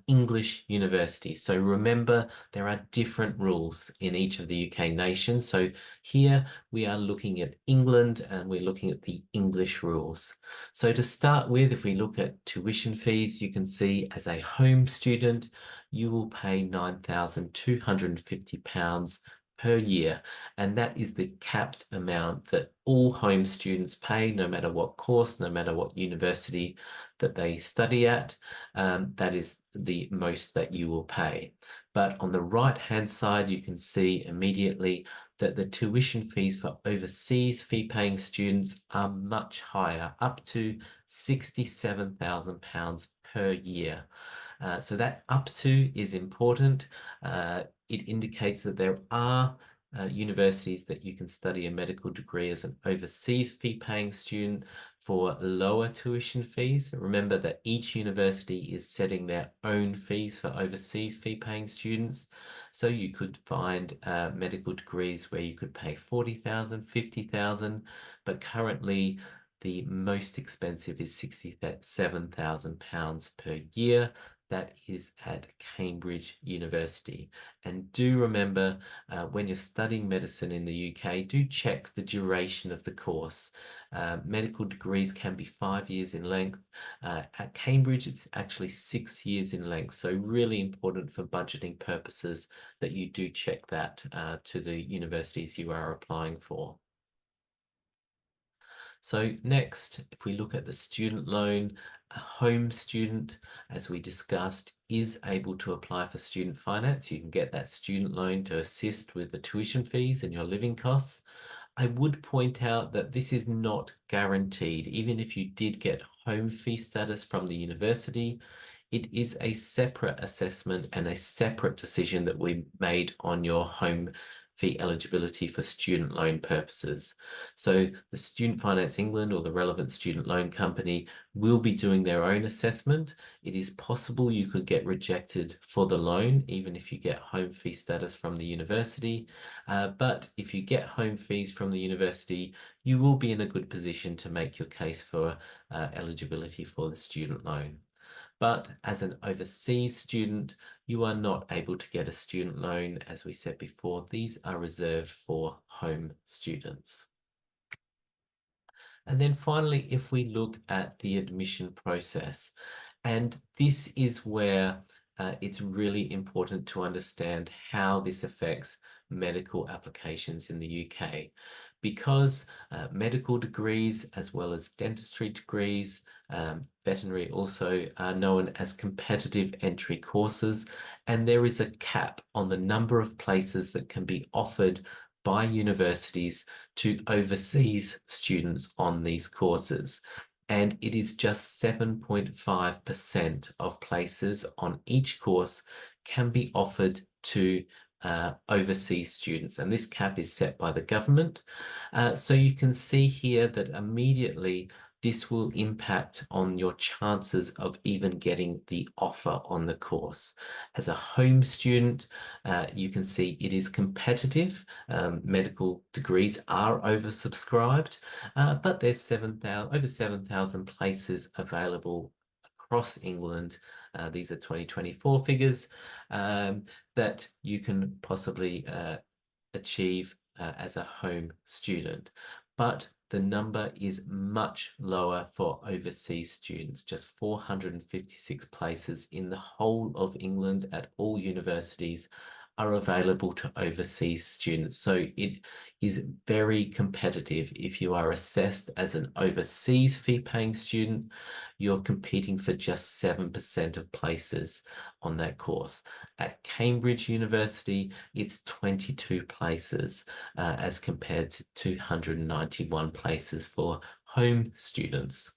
English universities. So remember, there are different rules in each of the UK nations. So here we are looking at England and we're looking at the English rules. So to start with, if we look at tuition fees, you can see as a home student, you will pay £9,250 per year. And that is the capped amount that all home students pay, no matter what course, no matter what university that they study at. That is the most that you will pay. But on the right-hand side, you can see immediately that the tuition fees for overseas fee-paying students are much higher, up to £67,000 per year. So that up to is important. It indicates that there are universities that you can study a medical degree as an overseas fee-paying student for lower tuition fees. Remember that each university is setting their own fees for overseas fee-paying students. So you could find medical degrees where you could pay 40,000, 50,000, but currently the most expensive is £67,000 per year. That is at Cambridge University. And do remember, when you're studying medicine in the UK, do check the duration of the course. Medical degrees can be 5 years in length. At Cambridge, it's actually 6 years in length. So really important for budgeting purposes that you do check that to the universities you are applying for. So next, if we look at the student loan, a home student, as we discussed, is able to apply for student finance. You can get that student loan to assist with the tuition fees and your living costs. I would point out that this is not guaranteed. Even if you did get home fee status from the university, it is a separate assessment and a separate decision that we made on your home fee eligibility for student loan purposes. So the Student Finance England or the relevant student loan company will be doing their own assessment. It is possible you could get rejected for the loan, even if you get home fee status from the university. But if you get home fees from the university, you will be in a good position to make your case for eligibility for the student loan. But as an overseas student, you are not able to get a student loan. As we said before, these are reserved for home students. And then finally, if we look at the admission process, and this is where it's really important to understand how this affects medical applications in the UK, because medical degrees as well as dentistry degrees, veterinary also are known as competitive entry courses, and there is a cap on the number of places that can be offered by universities to overseas students on these courses. And it is just 7.5% of places on each course can be offered to overseas students. And this cap is set by the government. So you can see here that immediately this will impact on your chances of even getting the offer on the course. As a home student, you can see it is competitive. Medical degrees are oversubscribed, but there's over 7,000 places available across England. These are 2024 figures that you can possibly achieve as a home student. But the number is much lower for overseas students, just 456 places in the whole of England at all universities are available to overseas students. So it is very competitive. If you are assessed as an overseas fee-paying student, you're competing for just 7% of places on that course. At Cambridge University, it's 22 places as compared to 291 places for home students.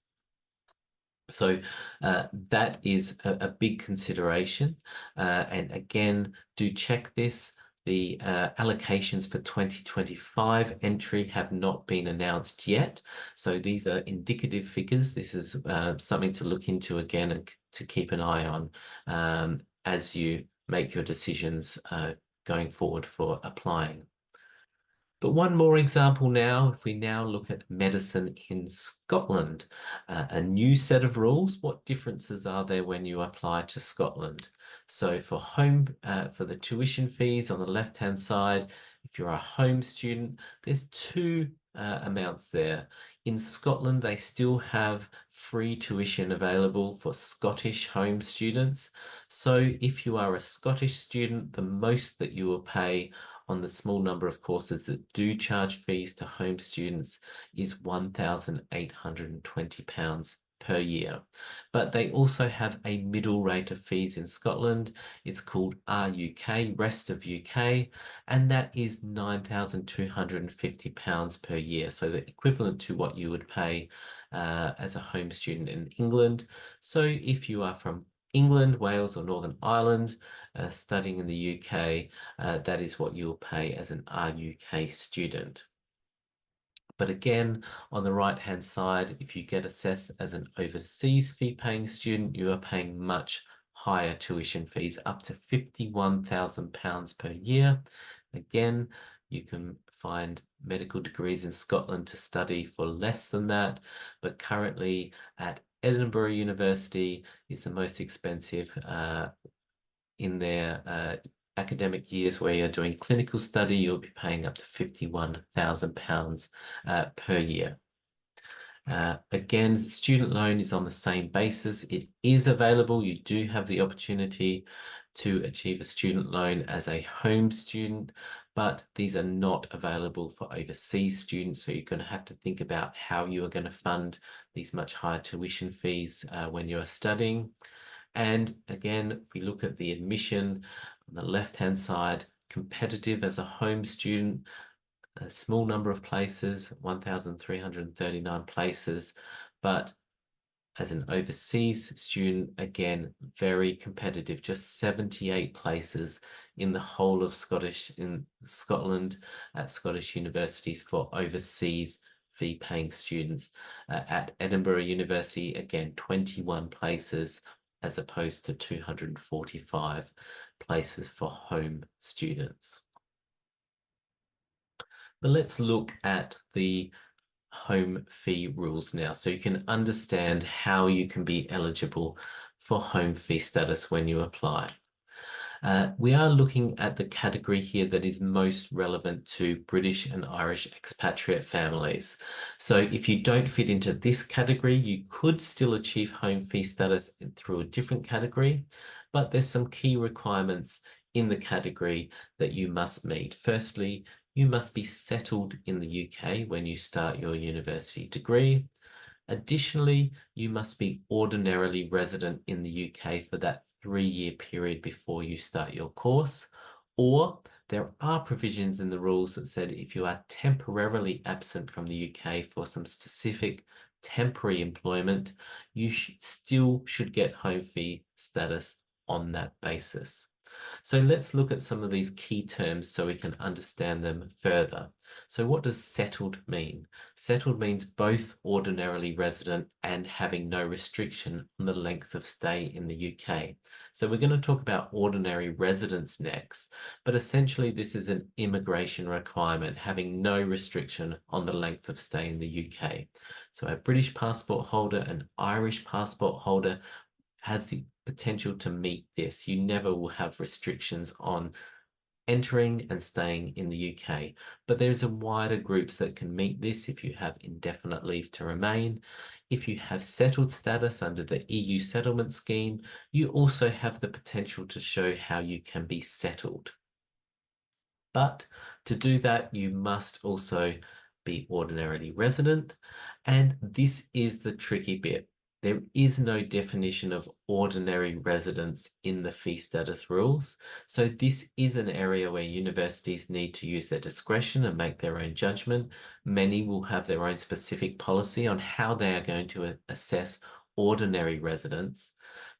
So that is a big consideration. And again, do check this. The allocations for 2025 entry have not been announced yet. So these are indicative figures. This is something to look into again and to keep an eye on as you make your decisions going forward for applying. But one more example now, if we now look at medicine in Scotland, a new set of rules, what differences are there when you apply to Scotland? So for the tuition fees on the left-hand side, if you're a home student, there's two amounts there. In Scotland, they still have free tuition available for Scottish home students. So if you are a Scottish student, the most that you will pay on the small number of courses that do charge fees to home students is £1,820 per year. But they also have a middle rate of fees in Scotland. It's called RUK, Rest of UK, and that is £9,250 per year. So the equivalent to what you would pay as a home student in England. So if you are from England, Wales, or Northern Ireland, studying in the UK, that is what you'll pay as an RUK student. But again, on the right-hand side, if you get assessed as an overseas fee-paying student, you are paying much higher tuition fees, up to £51,000 per year. Again, you can find medical degrees in Scotland to study for less than that, but currently at Edinburgh University is the most expensive in their academic years where you're doing clinical study, you'll be paying up to £51,000 per year. Again, the student loan is on the same basis. It is available. You do have the opportunity to achieve a student loan as a home student, but these are not available for overseas students. So you're going to have to think about how you are going to fund these much higher tuition fees when you are studying. And again, if we look at the admission on the left-hand side, competitive as a home student, a small number of places, 1,339 places, but as an overseas student, again, very competitive, just 78 places in the whole of Scotland at Scottish universities for overseas fee-paying students. At Edinburgh University, again, 21 places as opposed to 245 places for home students. But let's look at the home fee rules now so you can understand how you can be eligible for home fee status when you apply. We are looking at the category here that is most relevant to British and Irish expatriate families. So if you don't fit into this category, you could still achieve home fee status through a different category, but there's some key requirements in the category that you must meet. Firstly, you must be settled in the UK when you start your university degree. Additionally, you must be ordinarily resident in the UK for that 3-year period before you start your course, or there are provisions in the rules that said if you are temporarily absent from the UK for some specific temporary employment, you still should get home fee status on that basis. So let's look at some of these key terms so we can understand them further. So what does settled mean? Settled means both ordinarily resident and having no restriction on the length of stay in the UK. So we're going to talk about ordinary residence next, but essentially this is an immigration requirement, having no restriction on the length of stay in the UK. So a British passport holder, an Irish passport holder has the potential to meet this. You never will have restrictions on entering and staying in the UK. But there's a wider groups that can meet this if you have indefinite leave to remain. If you have settled status under the EU settlement scheme, you also have the potential to show how you can be settled. But to do that, you must also be ordinarily resident. And this is the tricky bit. There is no definition of ordinary residence in the fee status rules. So this is an area where universities need to use their discretion and make their own judgment. Many will have their own specific policy on how they are going to assess ordinary residence,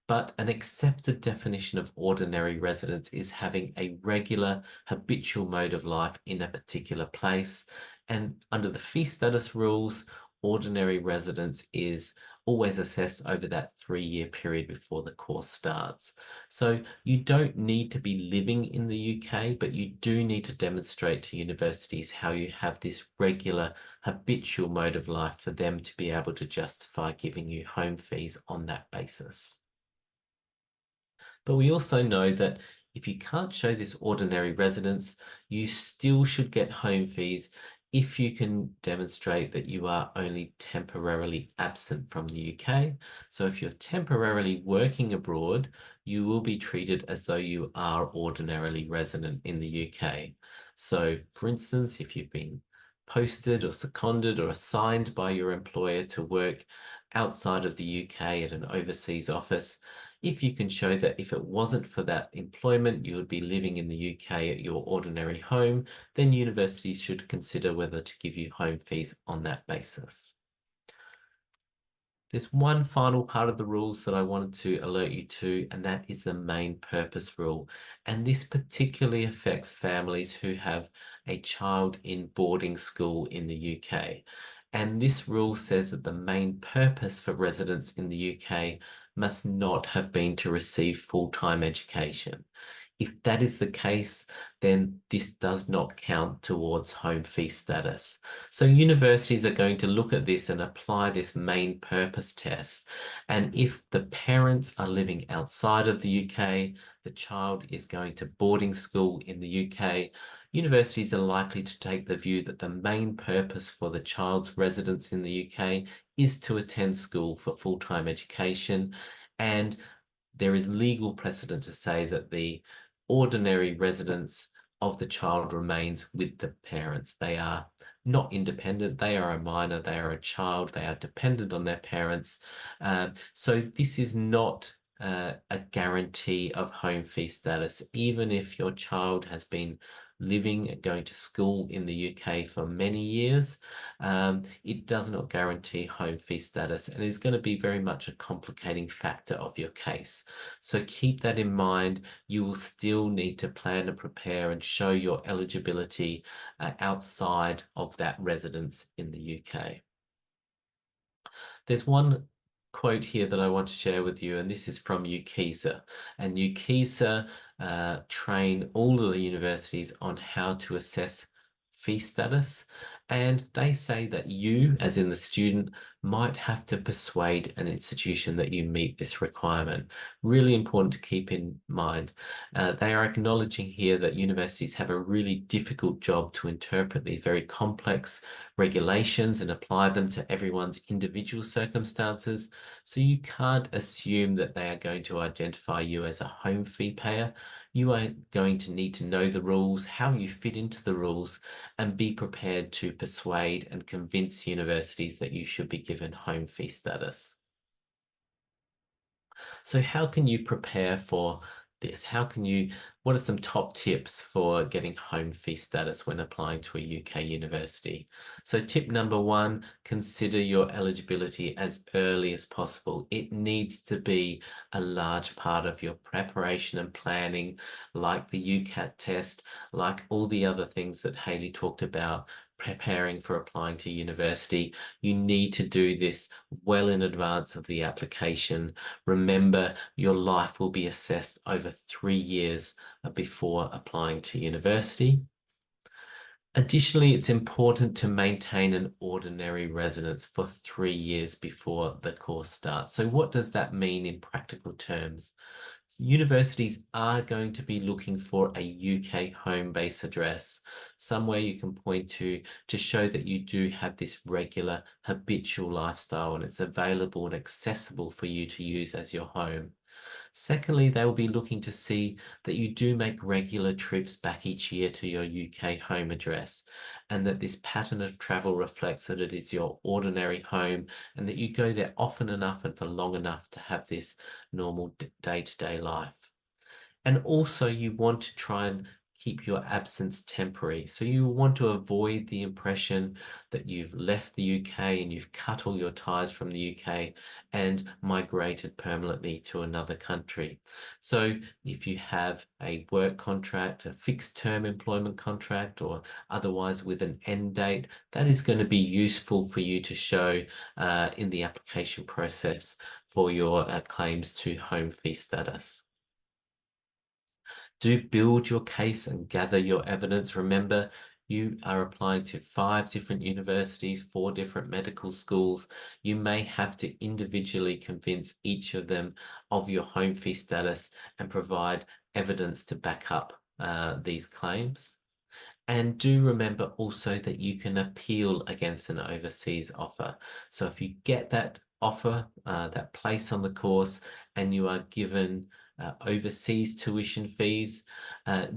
but an accepted definition of ordinary residence is having a regular, habitual mode of life in a particular place. And under the fee status rules, ordinary residence is always assessed over that 3-year period before the course starts. So you don't need to be living in the UK, but you do need to demonstrate to universities how you have this regular, habitual mode of life for them to be able to justify giving you home fees on that basis. But we also know that if you can't show this ordinary residence, you still should get home fees if you can demonstrate that you are only temporarily absent from the UK. So if you're temporarily working abroad, you will be treated as though you are ordinarily resident in the UK. So for instance, if you've been posted or seconded or assigned by your employer to work outside of the UK at an overseas office, if you can show that if it wasn't for that employment, you would be living in the UK at your ordinary home, then universities should consider whether to give you home fees on that basis. There's one final part of the rules that I wanted to alert you to, and that is the main purpose rule. And this particularly affects families who have a child in boarding school in the UK. And this rule says that the main purpose for residents in the UK must not have been to receive full-time education. If that is the case, then this does not count towards home fee status. So universities are going to look at this and apply this main purpose test. And if the parents are living outside of the UK, the child is going to boarding school in the UK, universities are likely to take the view that the main purpose for the child's residence in the UK is to attend school for full-time education. And there is legal precedent to say that the ordinary residence of the child remains with the parents. They are not independent. They are a minor. They are a child. They are dependent on their parents. So this is not a guarantee of home fee status, even if your child has been living and going to school in the UK for many years. It does not guarantee home fee status and is going to be very much a complicating factor of your case. So keep that in mind. You will still need to plan and prepare and show your eligibility outside of that residence in the UK. There's one quote here that I want to share with you, and this is from UKISA. And UKISA train all of the universities on how to assess fee status. And they say that you, as in the student, might have to persuade an institution that you meet this requirement. Really important to keep in mind. They are acknowledging here that universities have a really difficult job to interpret these very complex regulations and apply them to everyone's individual circumstances. So you can't assume that they are going to identify you as a home fee payer. You are going to need to know the rules, how you fit into the rules, and be prepared to persuade and convince universities that you should be given home fee status. So how can you prepare for this? What are some top tips for getting home fee status when applying to a UK university? So tip number one, consider your eligibility as early as possible. It needs to be a large part of your preparation and planning, like the UCAT test, like all the other things that Hayley talked about, preparing for applying to university. You need to do this well in advance of the application. Remember, your life will be assessed over 3 years before applying to university. Additionally, it's important to maintain an ordinary residence for 3 years before the course starts. So what does that mean in practical terms? Universities are going to be looking for a UK home base address, somewhere you can point to show that you do have this regular habitual lifestyle and it's available and accessible for you to use as your home. Secondly, they will be looking to see that you do make regular trips back each year to your UK home address and that this pattern of travel reflects that it is your ordinary home and that you go there often enough and for long enough to have this normal day-to-day life. And also you want to try and keep your absence temporary. So you want to avoid the impression that you've left the UK and you've cut all your ties from the UK and migrated permanently to another country. So if you have a work contract, a fixed term employment contract, or otherwise with an end date, that is going to be useful for you to show in the application process for your claims to home fee status. Do build your case and gather your evidence. Remember, you are applying to 5 different universities, 4 different medical schools. You may have to individually convince each of them of your home fee status and provide evidence to back up these claims. And do remember also that you can appeal against an overseas offer. So if you get that offer, that place on the course, and you are given overseas tuition fees,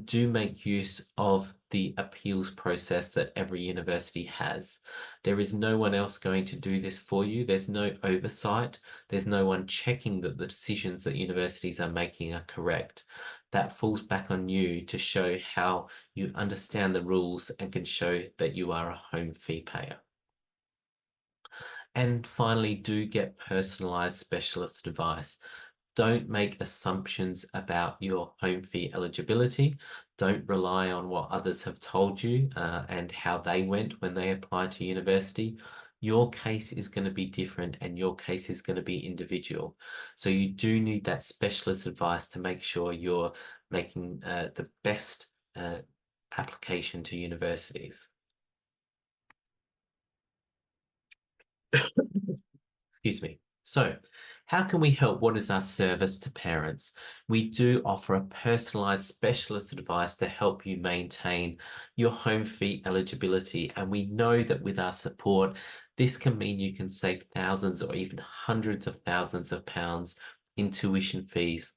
do make use of the appeals process that every university has. There is no one else going to do this for you. There's no oversight. There's no one checking that the decisions that universities are making are correct. That falls back on you to show how you understand the rules and can show that you are a home fee payer. And finally, do get personalized specialist advice. Don't make assumptions about your home fee eligibility. Don't rely on what others have told you and how they went when they applied to university. Your case is going to be different and your case is going to be individual. So you do need that specialist advice to make sure you're making the best application to universities. Excuse me. So, how can we help? What is our service to parents? We do offer a personalized specialist advice to help you maintain your home fee eligibility. And we know that with our support, this can mean you can save thousands or even hundreds of thousands of pounds in tuition fees,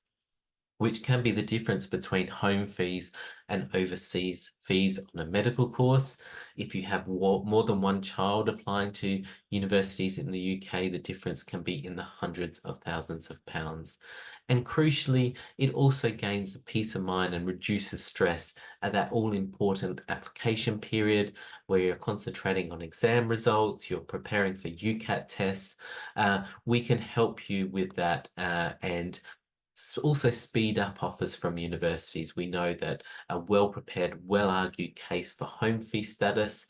which can be the difference between home fees and overseas fees on a medical course. If you have more than one child applying to universities in the UK, the difference can be in the hundreds of thousands of pounds. And crucially, it also gains the peace of mind and reduces stress at that all-important application period where you're concentrating on exam results, you're preparing for UCAT tests. We can help you with that and also speed up offers from universities. We know that a well-prepared, well-argued case for home fee status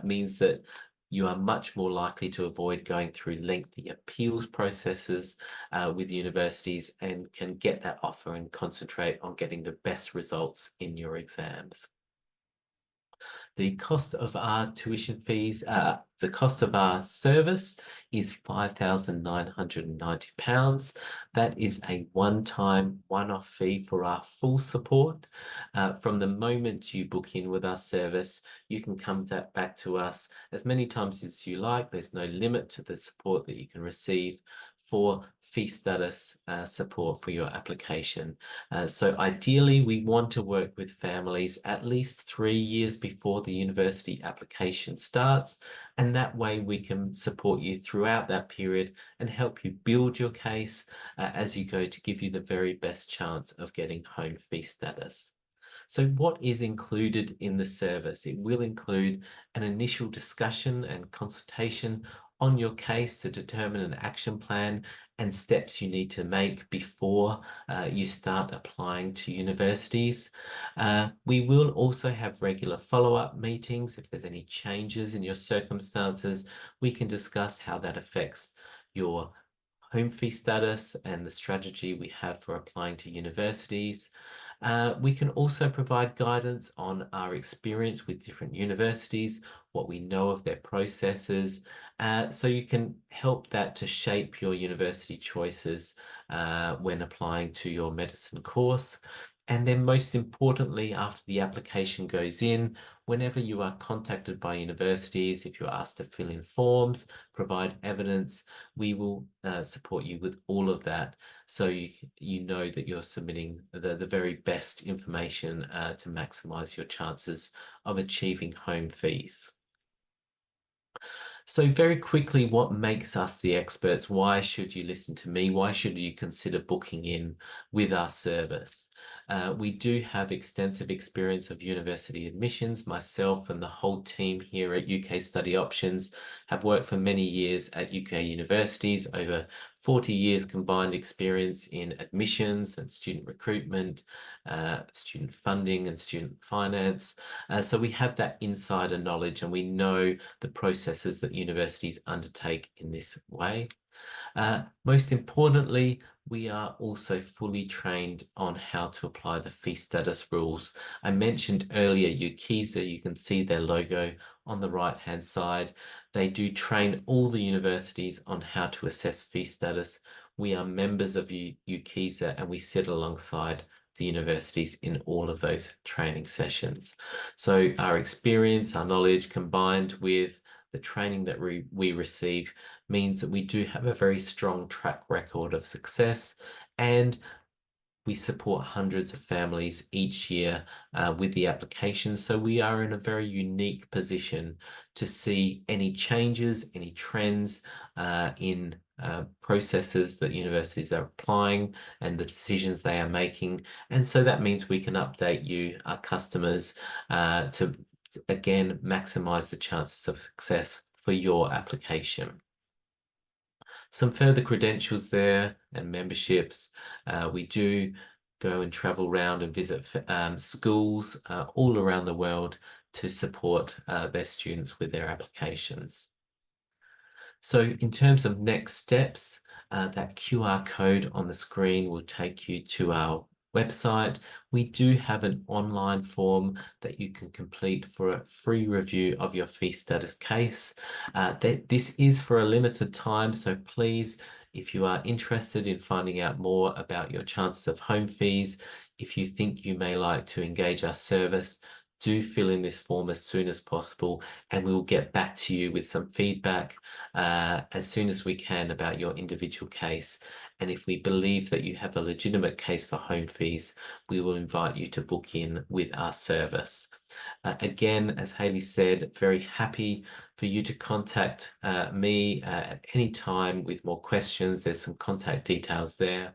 means that you are much more likely to avoid going through lengthy appeals processes with universities and can get that offer and concentrate on getting the best results in your exams. The cost of our tuition fees, the cost of our service is £5,990. That is a one-time, one-off fee for our full support. From the moment you book in with our service, you can come back to us as many times as you like. There's no limit to the support that you can receive for fee status support for your application. So ideally, we want to work with families at least 3 years before the university application starts, and that way we can support you throughout that period and help you build your case as you go to give you the very best chance of getting home fee status. So what is included in the service? It will include an initial discussion and consultation on your case to determine an action plan and steps you need to make before you start applying to universities. We will also have regular follow-up meetings. If there's any changes in your circumstances, we can discuss how that affects your home fee status and the strategy we have for applying to universities. We can also provide guidance on our experience with different universities, what we know of their processes, so you can help that to shape your university choices when applying to your medicine course. And then most importantly, after the application goes in, whenever you are contacted by universities, if you're asked to fill in forms, provide evidence, we will support you with all of that so you know that you're submitting the very best information to maximize your chances of achieving home fees. So very quickly, what makes us the experts? Why should you listen to me? Why should you consider booking in with our service? We do have extensive experience of university admissions. Myself and the whole team here at UK Study Options have worked for many years at UK universities, over 40 years combined experience in admissions and student recruitment, student funding and student finance. So we have that insider knowledge and we know the processes that universities undertake in this way. Most importantly, we are also fully trained on how to apply the fee status rules. I mentioned earlier UKISA, you can see their logo on the right hand side. They do train all the universities on how to assess fee status. We are members of UKISA and we sit alongside the universities in all of those training sessions. So our experience, our knowledge combined with the training that we receive means that we do have a very strong track record of success, and we support hundreds of families each year with the applications. So we are in a very unique position to see any changes, any trends in processes that universities are applying and the decisions they are making. And so that means we can update you, our customers, to again maximize the chances of success for your application. Some further credentials there and memberships. We do go and travel around and visit schools all around the world to support their students with their applications. So in terms of next steps, that QR code on the screen will take you to our website. We do have an online form that you can complete for a free review of your fee status case. This is for a limited time, so please, if you are interested in finding out more about your chances of home fees, if you think you may like to engage our service, do fill in this form as soon as possible and we will get back to you with some feedback as soon as we can about your individual case. And if we believe that you have a legitimate case for home fees, we will invite you to book in with our service. Again, as Hayley said, very happy for you to contact me at any time with more questions. There's some contact details there.